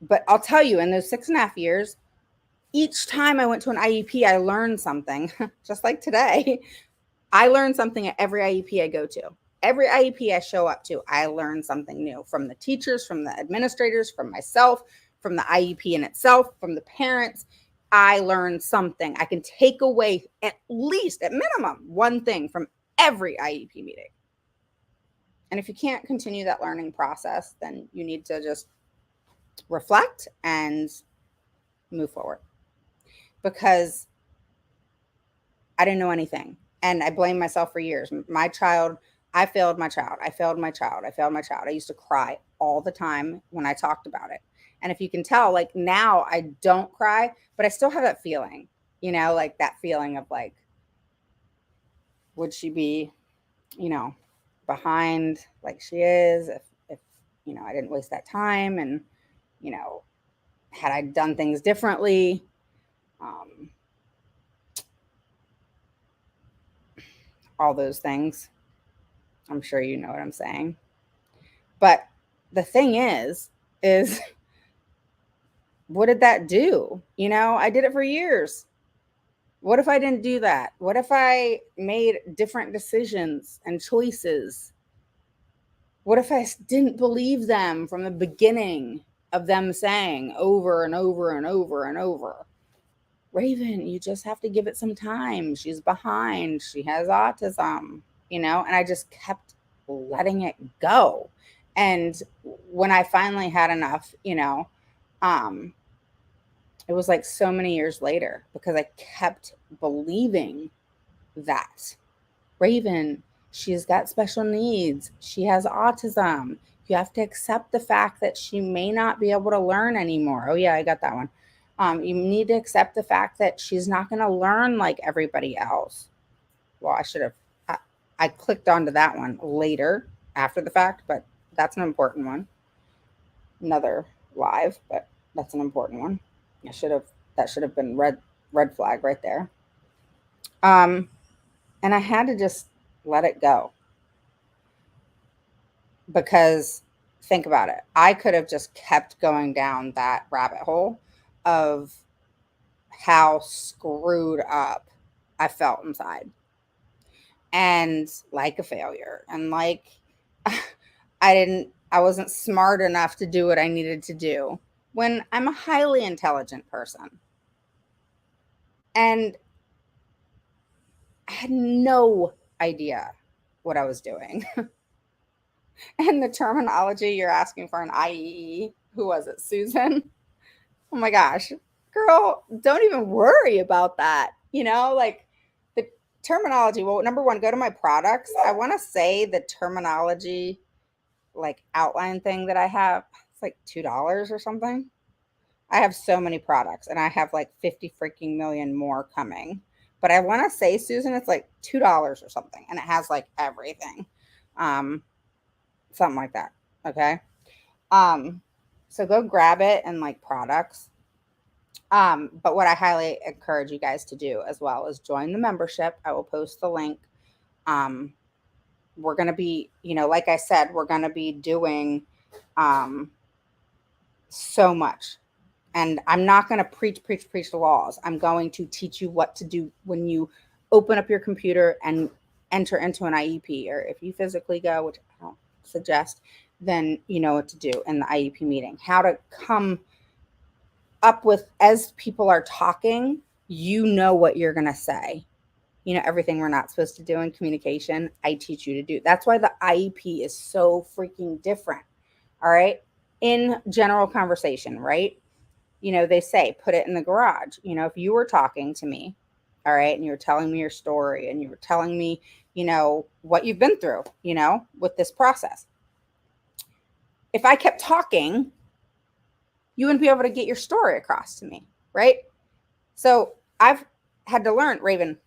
But I'll tell you, in those 6.5 years, each time I went to an IEP, I learned something. Just like today, I learned something at every IEP I go to. Every IEP I show up to, I learn something new from the teachers, from the administrators, from myself, from the IEP in itself, from the parents. I learned something. I can take away at least, at minimum, one thing from every IEP meeting. And if you can't continue that learning process, then you need to just reflect and move forward. Because I didn't know anything. And I blamed myself for years. I failed my child. I used to cry all the time when I talked about it. And if you can tell, like now I don't cry, but I still have that feeling, like that feeling of like, would she be, behind like she is if I didn't waste that time and, had I done things differently, all those things. I'm sure you know what I'm saying. But the thing is what did that do? I did it for years. What if I didn't do that? What if I made different decisions and choices? What if I didn't believe them from the beginning of them saying over and over and over and over, Raven, you just have to give it some time. She's behind. She has autism, and I just kept letting it go. And when I finally had enough, it was like so many years later because I kept believing that Raven, she's got special needs. She has autism. You have to accept the fact that she may not be able to learn anymore. Oh yeah, I got that one. You need to accept the fact that she's not going to learn like everybody else. Well, I should have, I clicked onto that one later after the fact, but that's an important one. Another live, but that's an important one. That should have been read red flag right there. Um, and I had to just let it go because think about it. I could have just kept going down that rabbit hole of how screwed up I felt inside and like a failure and like I wasn't smart enough to do what I needed to do when I'm a highly intelligent person. And I had no idea what I was doing. And the terminology you're asking for an IEE, who was it, Susan? Oh my gosh, girl, don't even worry about that. Like the terminology. Well, number one, go to my products. I want to say the terminology, like outline thing that I have, it's like $2 or something. I have so many products and I have like 50 freaking million more coming. But I want to say, Susan, it's like $2 or something. And it has like everything. Um, Something like that. Okay. Um, so go grab it and like products. But what I highly encourage you guys to do as well is join the membership. I will post the link. Um, we're going to be, like I said, we're going to be doing um, so much. And I'm not going to preach the laws. I'm going to teach you what to do when you open up your computer and enter into an IEP, or if you physically go, which I don't suggest, then you know what to do in the IEP meeting. How to come up with, as people are talking, you know what you're going to say. Everything we're not supposed to do in communication, I teach you to do. That's why the IEP is so freaking different. All right. In general conversation, right? They say put it in the garage. If you were talking to me, all right, and you were telling me your story and you were telling me, what you've been through, with this process. If I kept talking, you wouldn't be able to get your story across to me, right? So I've had to learn, Raven,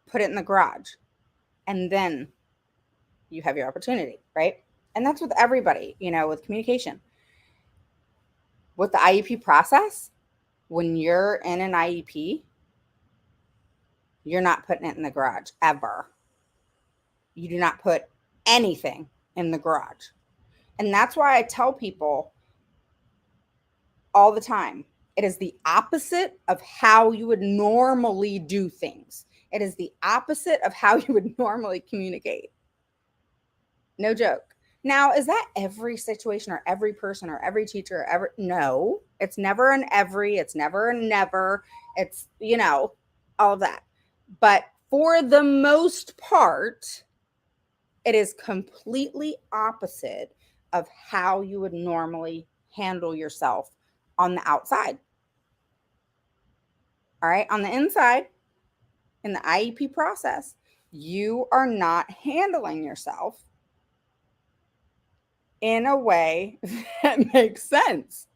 put it in the garage and then you have your opportunity, right? And that's with everybody, with communication. With the IEP process, when you're in an IEP, you're not putting it in the garage ever. You do not put anything in the garage. And that's why I tell people all the time, it is the opposite of how you would normally do things. It is the opposite of how you would normally communicate. No joke. Now, is that every situation or every person or every teacher or ever? No, it's never an every, it's never a never. It's, all of that. But for the most part, it is completely opposite of how you would normally handle yourself on the outside. All right. On the inside, in the IEP process, you are not handling yourself in a way that makes sense.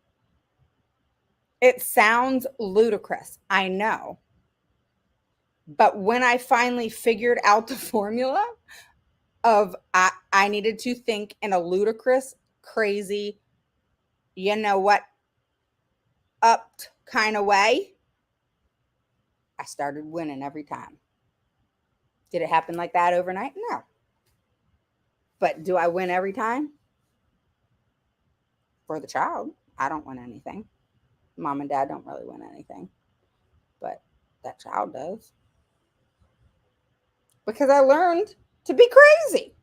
It sounds ludicrous, I know. But when I finally figured out the formula of I needed to think in a ludicrous, crazy, you know what, upped kind of way, I started winning every time. Did it happen like that overnight? No. But do I win every time? For the child, I don't win anything. Mom and dad don't really win anything. But that child does. Because I learned to be crazy,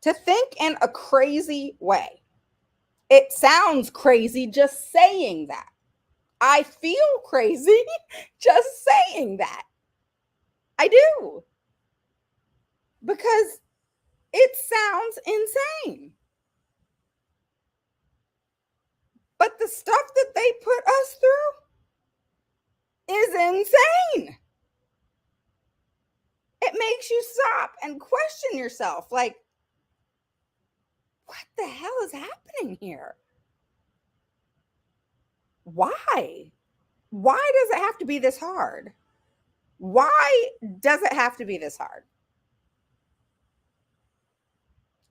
to think in a crazy way. It sounds crazy just saying that. I feel crazy just saying that. I do. Because it sounds insane. But the stuff that they put us through is insane. It makes you stop and question yourself like, what the hell is happening here? Why? Why does it have to be this hard? Why does it have to be this hard?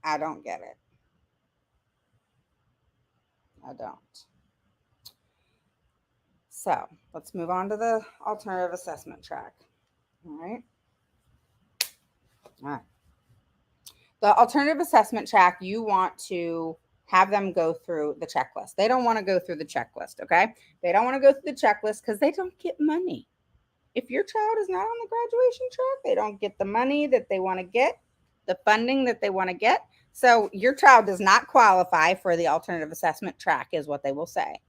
I don't get it. I don't. So let's move on to the alternative assessment track. All right. All right. The alternative assessment track, you want to have them go through the checklist. They don't want to go through the checklist, okay? They don't want to go through the checklist because they don't get money. If your child is not on the graduation track, they don't get the money that they want to get, the funding that they want to get. So your child does not qualify for the alternative assessment track, is what they will say.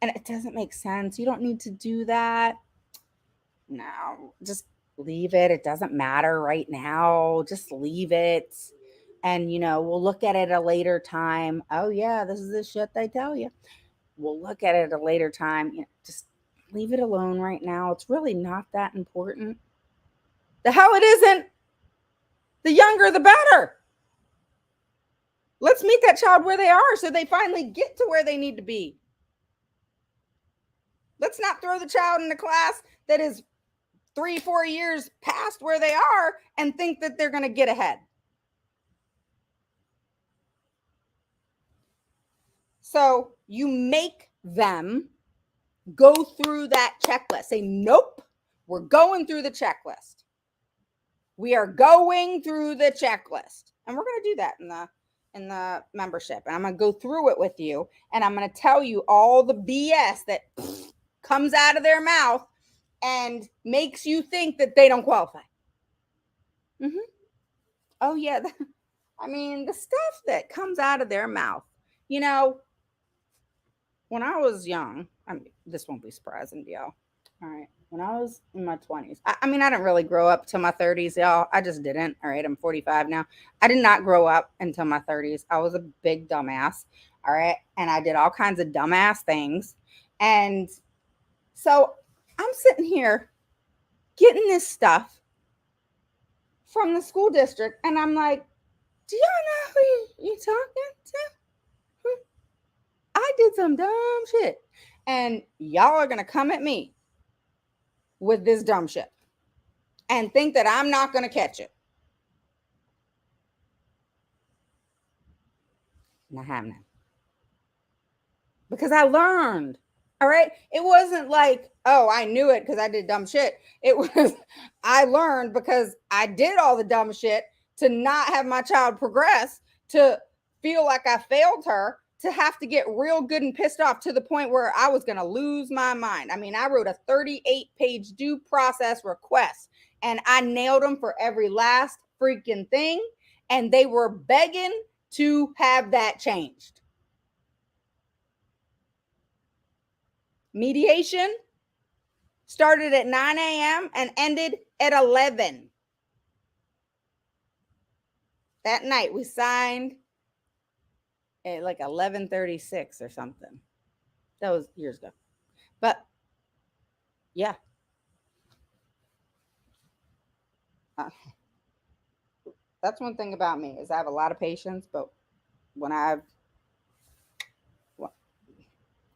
And it doesn't make sense. You don't need to do that. No, just leave it. It doesn't matter right now. Just leave it. And, we'll look at it at a later time. Oh, yeah, this is the shit they tell you. We'll look at it at a later time. Just leave it alone right now. It's really not that important. The hell it isn't. The younger, the better. Let's meet that child where they are so they finally get to where they need to be. Let's not throw the child in a class that is 3-4 years past where they are and think that they're going to get ahead. So you make them go through that checklist. Say, nope, we're going through the checklist. We are going through the checklist. And we're going to do that in the membership. And I'm going to go through it with you. And I'm going to tell you all the BS that comes out of their mouth and makes you think that they don't qualify. Oh, yeah. The stuff that comes out of their mouth, when I was young, this won't be surprising to y'all. All right. When I was in my 20s, I didn't really grow up till my 30s, y'all. I just didn't. All right. I'm 45 now. I did not grow up until my 30s. I was a big dumbass. All right. And I did all kinds of dumbass things. And so I'm sitting here getting this stuff from the school district. And I'm like, do y'all know who you talking to? I did some dumb shit. And y'all are going to come at me with this dumb shit and think that I'm not going to catch it. Not happening. Because I learned. All right. It wasn't like, oh, I knew it because I did dumb shit. It was, I learned because I did all the dumb shit to not have my child progress, to feel like I failed her, to have to get real good and pissed off to the point where I was going to lose my mind. I wrote a 38-page due process request and I nailed them for every last freaking thing. And they were begging to have that changed. Mediation started at 9 a.m. and ended at 11. That night we signed at like 11:36 or something. That was years ago. But yeah. That's one thing about me is I have a lot of patience, but when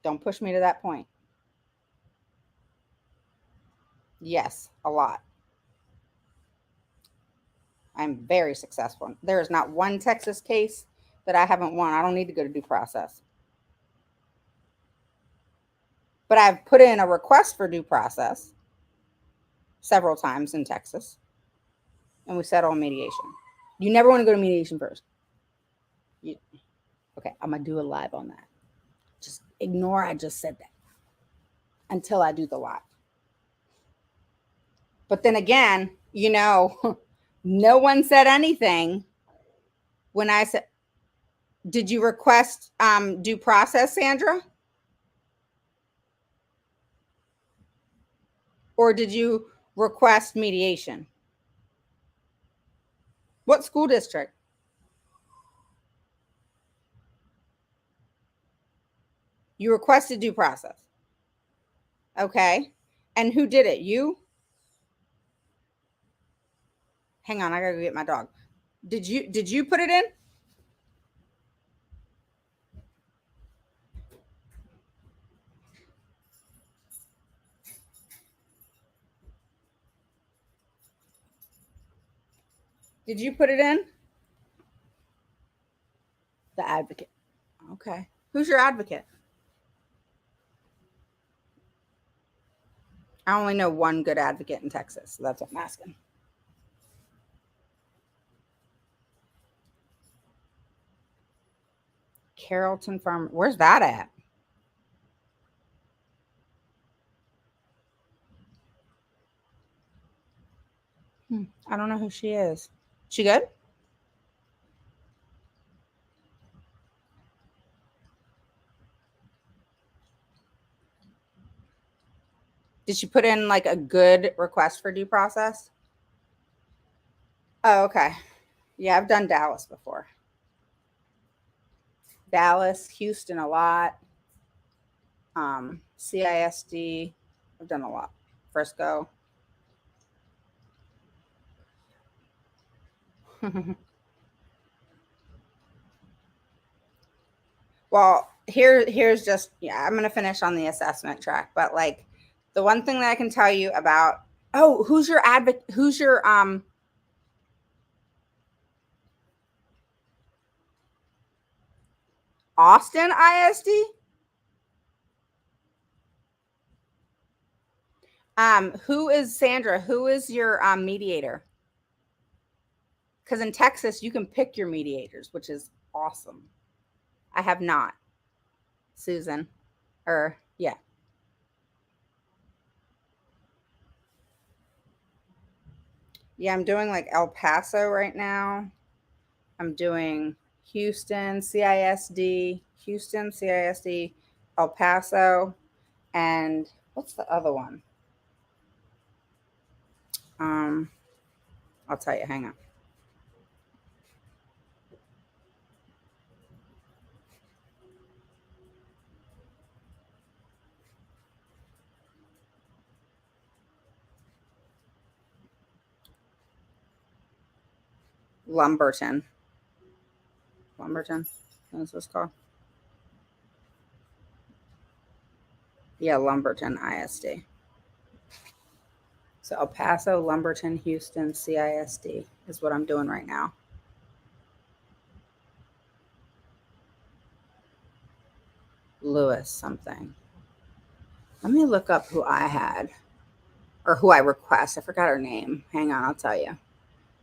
don't push me to that point. Yes, a lot. I'm very successful. There is not one Texas case that I haven't won. I don't need to go to due process. But I've put in a request for due process several times in Texas, and we settle on mediation. You never want to go to mediation first. Okay, I'm going to do a live on that. Just ignore I just said that until I do the live. But then again, no one said anything when I said, did you request due process, Sandra? Or did you request mediation? What school district? You requested due process. Okay. And who did it? You? Hang on, I gotta go get my dog. Did you put it in? Did you put it in? The advocate. Okay. Who's your advocate? I only know one good advocate in Texas, so that's what I'm asking. Carrollton Farm. Where's that at? I don't know who she is. She good? Did she put in like a good request for due process? Oh, okay. Yeah, I've done Dallas before. Dallas, Houston, a lot. CISD, I've done a lot. Frisco. Well, here's just, yeah, I'm gonna finish on the assessment track, but like the one thing that I can tell you about, oh, who's your advocate? Who's your Austin ISD? Who is Sandra? Who is your mediator? Because in Texas you can pick your mediators, which is awesome. I have not. Susan, or yeah. Yeah, I'm doing like El Paso right now. I'm doing Houston, CISD, El Paso, and what's the other one? Um, I'll tell you. Hang on. Lumberton. Lumberton. That's what it's called. Yeah, Lumberton ISD. So El Paso, Lumberton, Houston, CISD is what I'm doing right now. Lewis something. Let me look up who I had or who I request. I forgot her name. Hang on, I'll tell you.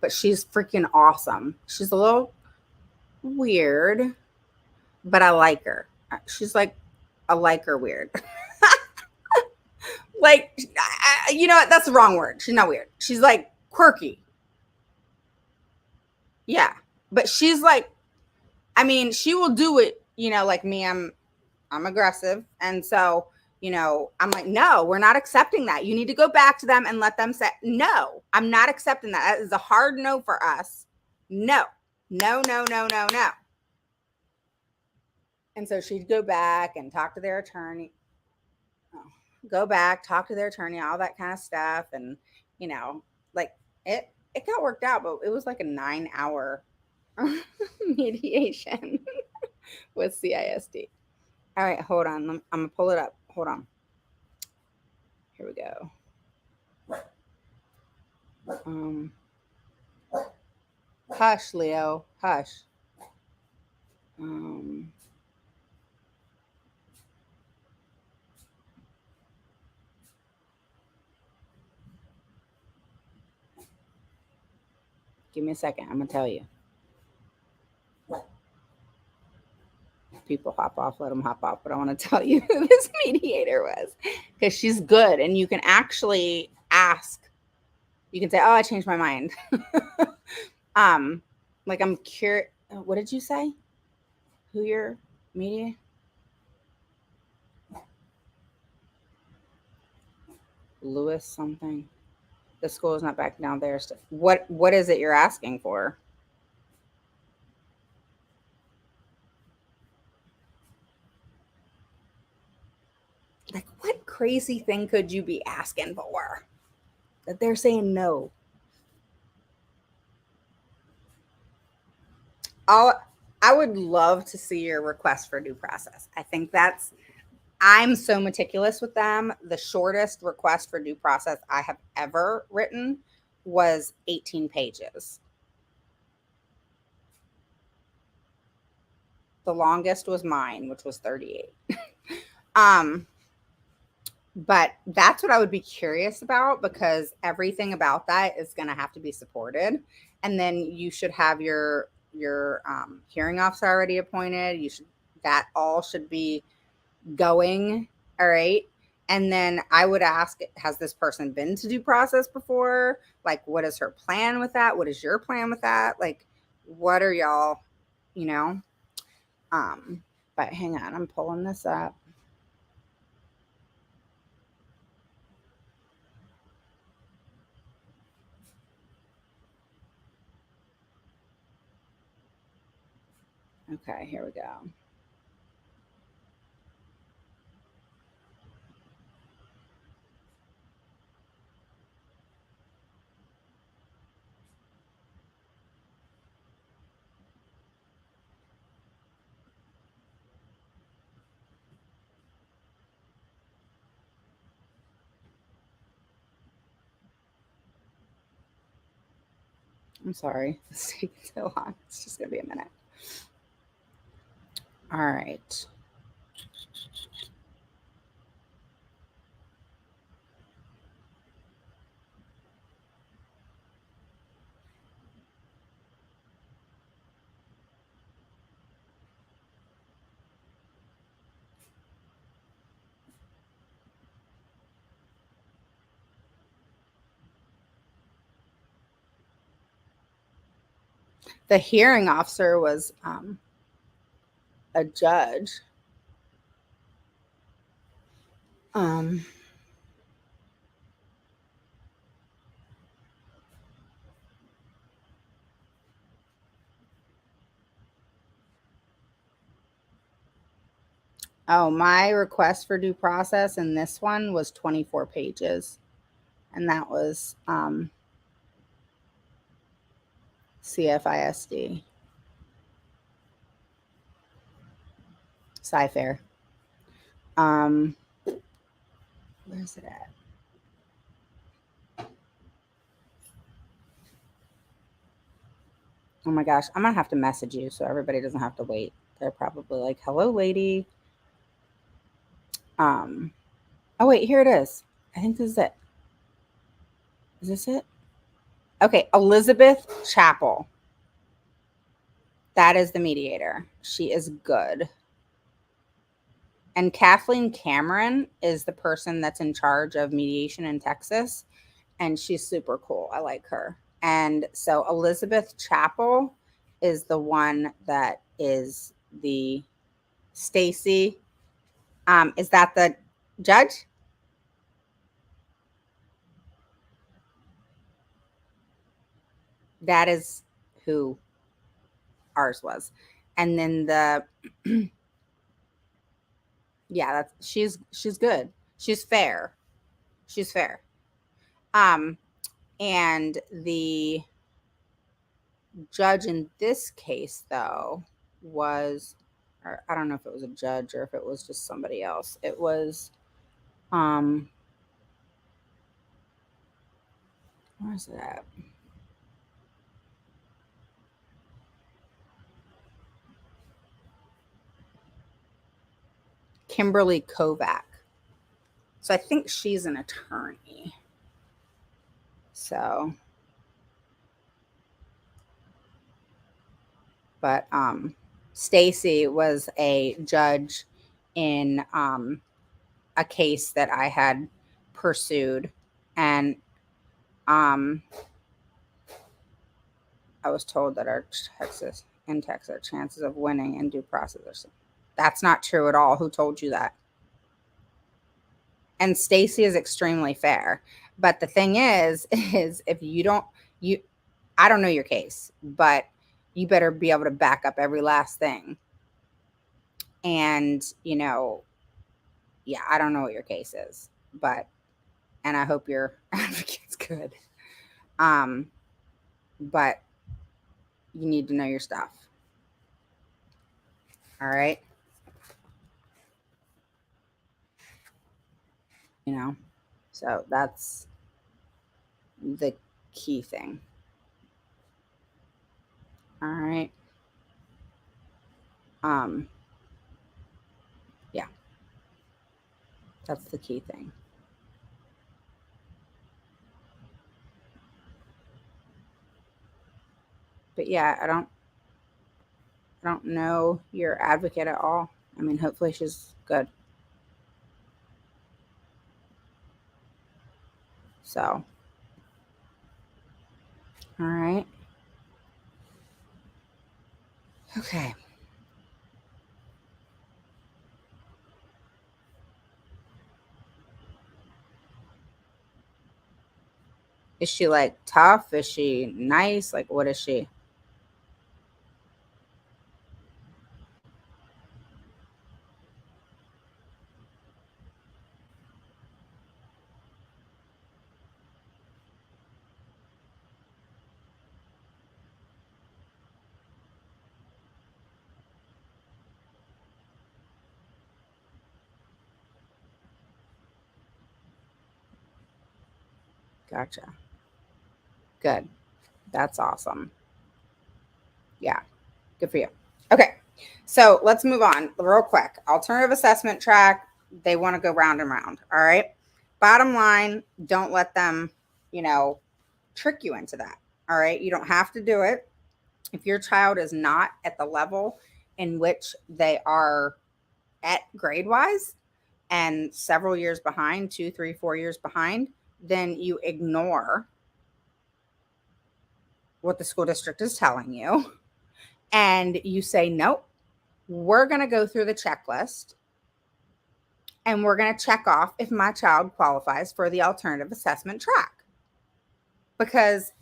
But she's freaking awesome. She's a little weird, but I like her. She's like, I like her weird. Like, you know what? That's the wrong word. She's not weird. She's like quirky. Yeah. But she's like, I mean, she will do it, like me. I'm aggressive. And so, I'm like, no, we're not accepting that. You need to go back to them and let them say, no, I'm not accepting that. That is a hard no for us. No, no, no, no, no, no. And so she'd go back and talk to their attorney, go back, talk to their attorney, all that kind of stuff. And, like it got worked out, but it was like a 9 hour mediation with CISD. All right, hold on. I'm going to pull it up. Hold on. Here we go. Um, Hush, Leo. Hush. Um, Give me a second. I'm going to tell you. People hop off, let them hop off. But I want to tell you who this mediator was because she's good. And you can actually ask. You can say, oh, I changed my mind. um, like I'm curious. What did you say? Who your mediator? Lewis something. The school is not back down there. What is it you're asking for? Like, what crazy thing could you be asking for that they're saying no? I'll, I would love to see your request for due process. I think I'm so meticulous with them. The shortest request for due process I have ever written was 18 pages. The longest was mine, which was 38. Um, But that's what I would be curious about, because everything about that is going to have to be supported. And then you should have your hearing officer already appointed. You should that all should be going. All right. And then I would ask, has this person been to due process before? Like, what is her plan with that? What is your plan with that? Like, what are y'all, you know? But hang on, I'm pulling this up. Okay, here we go. I'm sorry. It's taking so long. It's just going to be a minute. All right. The hearing officer was a judge. Um, oh, my request for due process in this one was 24 pages. And that was CFISD, Sci-Fair. Um, where's it at? Oh my gosh, I'm gonna have to message you so everybody doesn't have to wait. They're probably like, "Hello, lady." Um, oh wait, here it is. I think this is it. Is this it? Okay, Elizabeth Chappell. That is the mediator. She is good. And Kathleen Cameron is the person that's in charge of mediation in Texas. And she's super cool. I like her. And so Elizabeth Chappell is the one that is the Stacy. Is that the judge? That is who ours was. And then the yeah, that's she's good. She's fair. She's fair. Um, and the judge in this case, though, was, or I don't know if it was a judge or if it was just somebody else. It was, um, where's it at? Kimberly Kovac. So I think she's an attorney. So, but Stacy was a judge in a case that I had pursued, and um, I was told that our Texas chances of winning in due process. That's not true at all. Who told you that? And Stacy is extremely fair. But the thing is if you don't, you, I don't know your case, but you better be able to back up every last thing. And, yeah, I don't know what your case is, but, and I hope your advocate's good. Um, but you need to know your stuff. All right. You know, so that's the key thing. All right. Um, yeah, that's the key thing. But yeah, I don't know your advocate at all. I mean, hopefully she's good. So, all right. Okay. Is she like tough? Is she nice? Like, what is she? Gotcha. Good. That's awesome. Yeah. Good for you. Okay. So let's move on real quick. Alternative assessment track. They want to go round and round. All right. Bottom line, don't let them, you know, trick you into that. All right. You don't have to do it. If your child is not at the level in which they are at grade wise and several years behind, 2, 3, 4 years behind, then you ignore what the school district is telling you and you say, nope, we're going to go through the checklist and we're going to check off if my child qualifies for the alternative assessment track. Because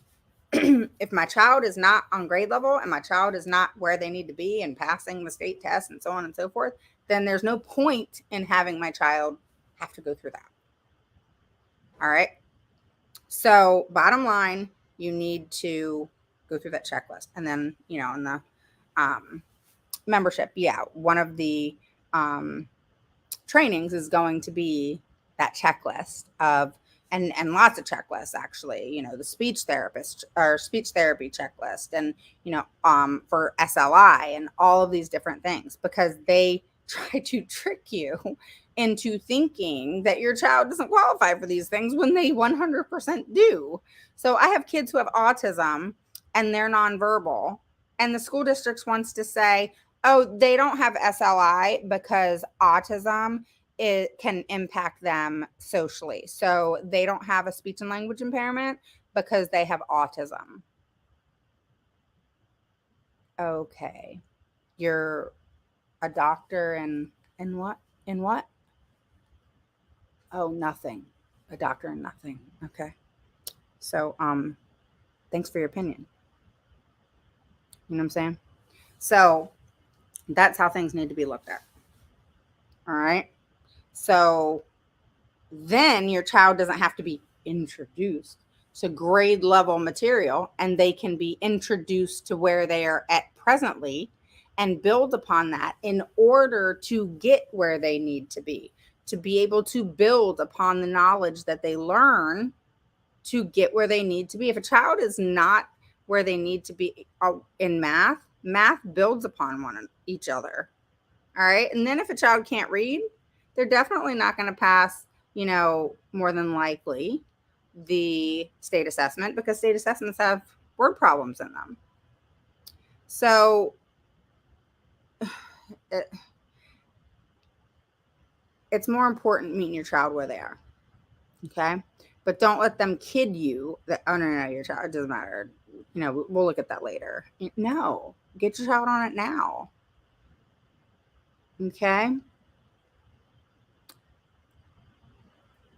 if my child is not on grade level and my child is not where they need to be and passing the state test and so on and so forth, then there's no point in having my child have to go through that. All right. So, bottom line, you need to go through that checklist. And then, in the um, membership, yeah, one of the trainings is going to be that checklist of and lots of checklists actually, the speech therapist or speech therapy checklist, and for SLI and all of these different things, because they try to trick you into thinking that your child doesn't qualify for these things when they 100% do. So I have kids who have autism and they're nonverbal, and the school districts wants to say, oh, they don't have SLI because autism it can impact them socially. So they don't have a speech and language impairment because they have autism. Okay. You're a doctor in what? In what? Oh, nothing. A doctor in nothing. Okay. So thanks for your opinion. You know what I'm saying? So that's how things need to be looked at. All right. So then your child doesn't have to be introduced to grade level material, and they can be introduced to where they are at presently and build upon that in order to get where they need to be able to build upon the knowledge that they learn to get where they need to be. If a child is not where they need to be in math builds upon each other. All right. And then if a child can't read, they're definitely not going to pass, more than likely the state assessment, because state assessments have word problems in them. So it's more important meeting your child where they are. Okay. But don't let them kid you that, oh, no, your child, it doesn't matter. We'll look at that later. No, get your child on it now. Okay.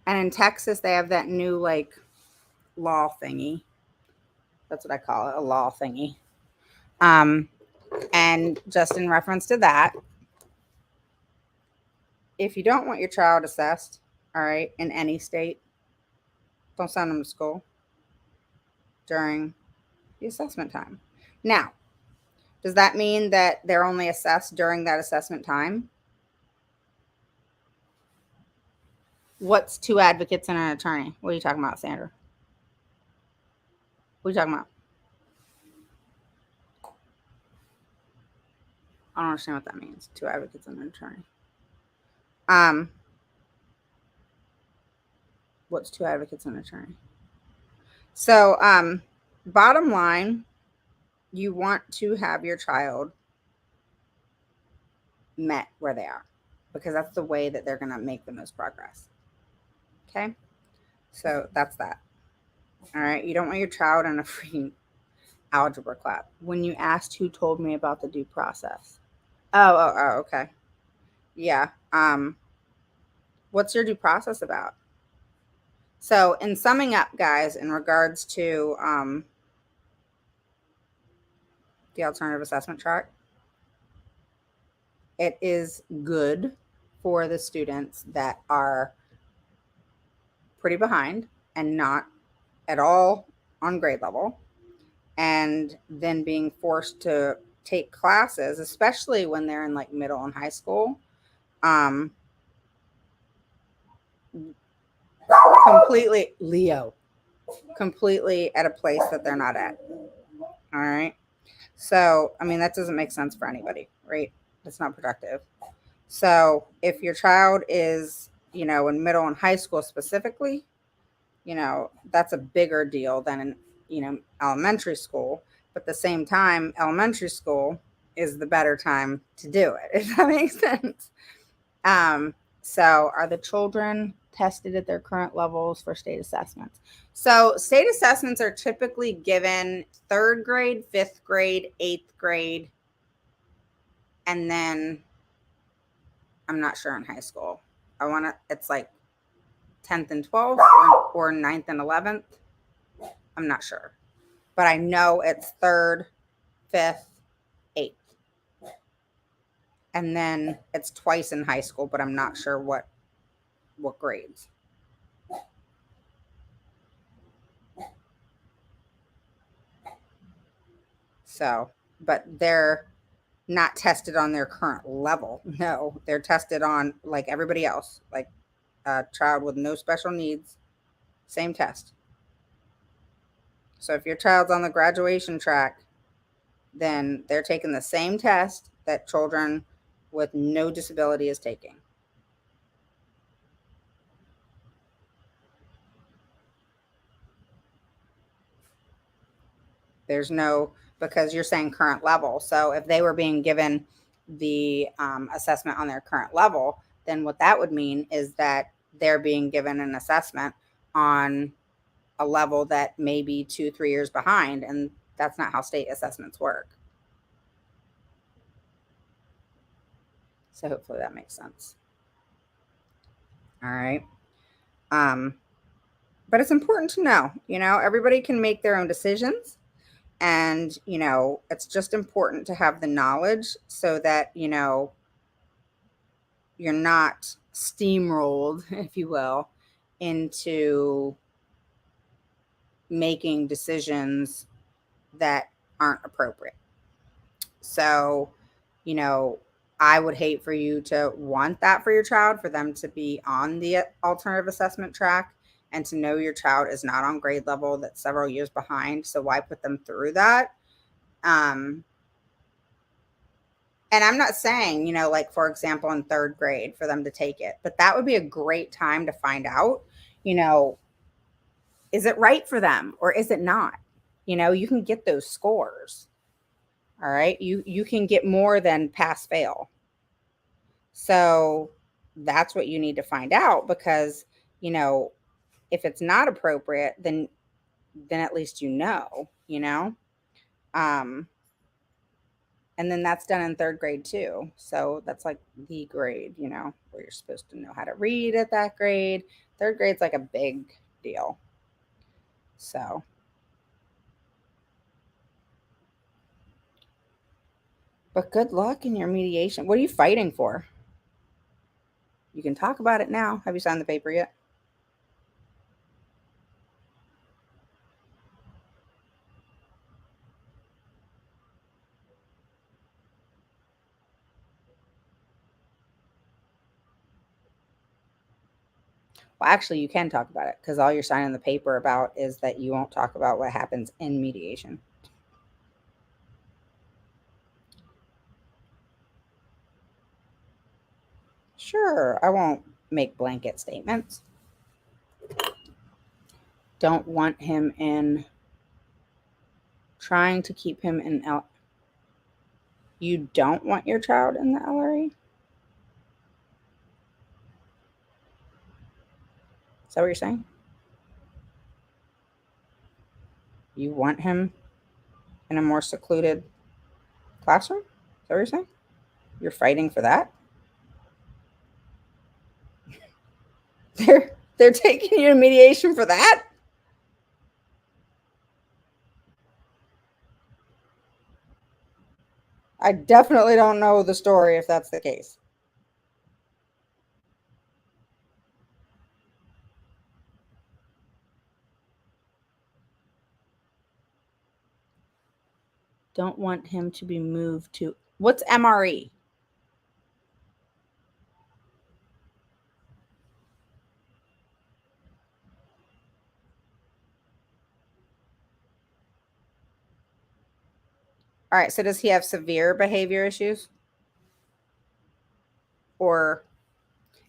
And in Texas, they have that new law thingy. That's what I call it, a law thingy. And just in reference to that, if you don't want your child assessed, all right, in any state, don't send them to school during the assessment time. Now, does that mean that they're only assessed during that assessment time? What's two advocates and an attorney? What are you talking about, Sandra? What are you talking about? I don't understand what that means. Two advocates and an attorney. Um, what's two advocates and an attorney? So, bottom line, You want to have your child met where they are because that's the way that they're going to make the most progress. Okay? So that's that. All right? You don't want your child in a freaking algebra class. When you asked who told me about the due process. Okay. Yeah. What's your due process about? So, in summing up, guys, in regards to the alternative assessment track, it is good for the students that are pretty behind and not at all on grade level, and then being forced to take classes, especially when they're in like middle and high school, um, completely Leo, completely at a place that they're not at. All right. So, I mean, that doesn't make sense for anybody, right? It's not productive. So, if your child is, in middle and high school specifically, that's a bigger deal than in, elementary school. But at the same time, elementary school is the better time to do it, if that makes sense. Um, so, are the children tested at their current levels for state assessments? So, state assessments are typically given third grade, fifth grade, eighth grade, and then I'm not sure in high school. It's like 10th and 12th or 9th and 11th. I'm not sure. But I know it's third, fifth, eighth. And then it's twice in high school, but I'm not sure what grades. So, but they're not tested on their current level. No, they're tested on like everybody else, like a child with no special needs, same test. So if your child's on the graduation track, then they're taking the same test that children with no disability is taking. There's no, because you're saying current level. So if they were being given the assessment on their current level, then what that would mean is that they're being given an assessment on a level that may be 2-3 years behind. And that's not how state assessments work. So hopefully that makes sense. All right. But it's important to know, everybody can make their own decisions. And, it's just important to have the knowledge so that, you're not steamrolled, if you will, into making decisions that aren't appropriate. So, I would hate for you to want that for your child, for them to be on the alternative assessment track and to know your child is not on grade level, that's several years behind. So why put them through that? And I'm not saying, like, for example, in third grade for them to take it, but that would be a great time to find out, is it right for them or is it not? You can get those scores. All right. You can get more than pass fail. So that's what you need to find out because, if it's not appropriate, then at least Um, and then that's done in third grade too. So that's like the grade, where you're supposed to know how to read at that grade. Third grade's like a big deal. So, but good luck in your mediation. What are you fighting for? You can talk about it now. Have you signed the paper yet? Well, actually, you can talk about it because all you're signing the paper about is that you won't talk about what happens in mediation. Sure, I won't make blanket statements. Don't want him in trying to keep him in You don't want your child in the LRE? Is that what you're saying? You want him in a more secluded classroom? Is that what you're saying? You're fighting for that? They're taking you to mediation for that? I definitely don't know the story if that's the case. Don't want him to be moved to what's MRE? All right, so does he have severe behavior issues? Or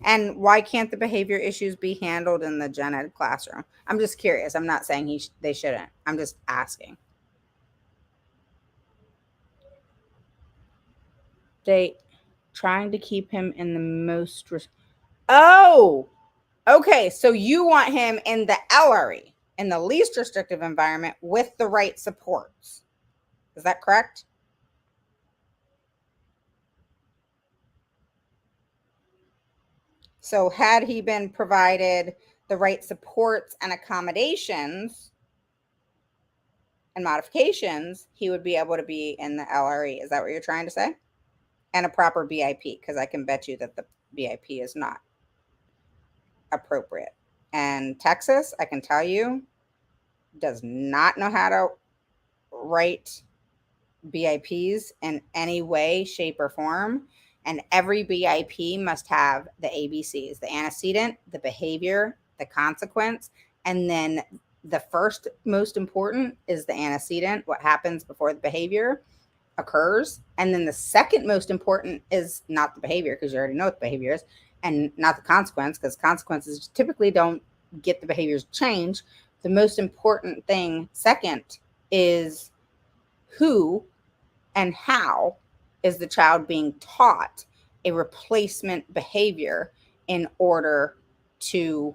and why can't the behavior issues be handled in the gen ed classroom? I'm just curious. I'm not saying they shouldn't. I'm just asking. They trying to keep him in the most oh, okay, so you want him in the LRE, in the least restrictive environment with the right supports. Is that correct? So had he been provided the right supports and accommodations and modifications, he would be able to be in the LRE. Is that what you're trying to say? And a proper BIP, because I can bet you that the BIP is not appropriate. And Texas, I can tell you, does not know how to write BIPs in any way, shape, or form. And every BIP must have the ABCs, the antecedent, the behavior, the consequence, and then the first most important is the antecedent, what happens before the behavior occurs. And then the second most important is not the behavior, because you already know what the behavior is, and not the consequence, because consequences typically don't get the behaviors change. The most important thing second is who and how is the child being taught a replacement behavior in order to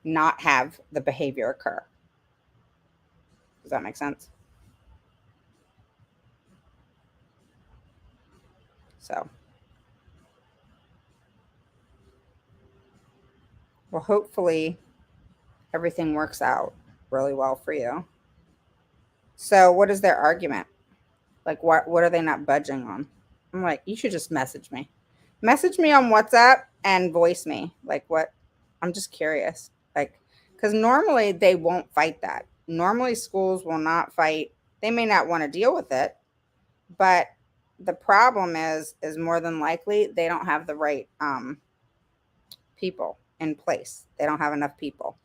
not have the behavior occur. Does that make sense? So, well, hopefully everything works out really well for you. So, what is their argument? Like, what are they not budging on? I'm like, you should just message me. Message me on WhatsApp and voice me. Like, what? I'm just curious. Like, because normally they won't fight that. Normally, schools will not fight. They may not want to deal with it, but the problem is more than likely they don't have the right people in place. They don't have enough people.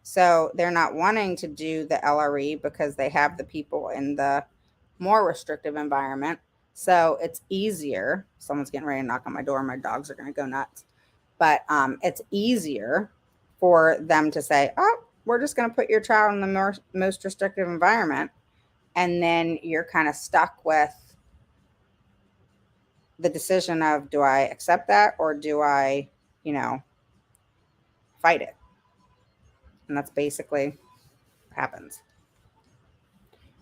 So they're not wanting to do the LRE because they have the people in the more restrictive environment. So it's easier. Someone's getting ready to knock on my door. My dogs are going to go nuts. But it's easier for them to say, oh, we're just going to put your child in the most restrictive environment. And then you're kind of stuck with the decision of, do I accept that or do I, you know, fight it? And that's basically what happens,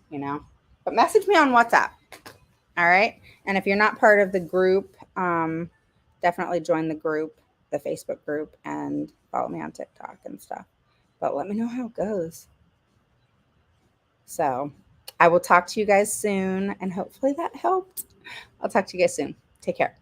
you know. But message me on WhatsApp. All right. And if you're not part of the group, definitely join the group, the Facebook group, and follow me on TikTok and stuff. But let me know how it goes. So I will talk to you guys soon, and hopefully that helped. I'll talk to you guys soon. Take care.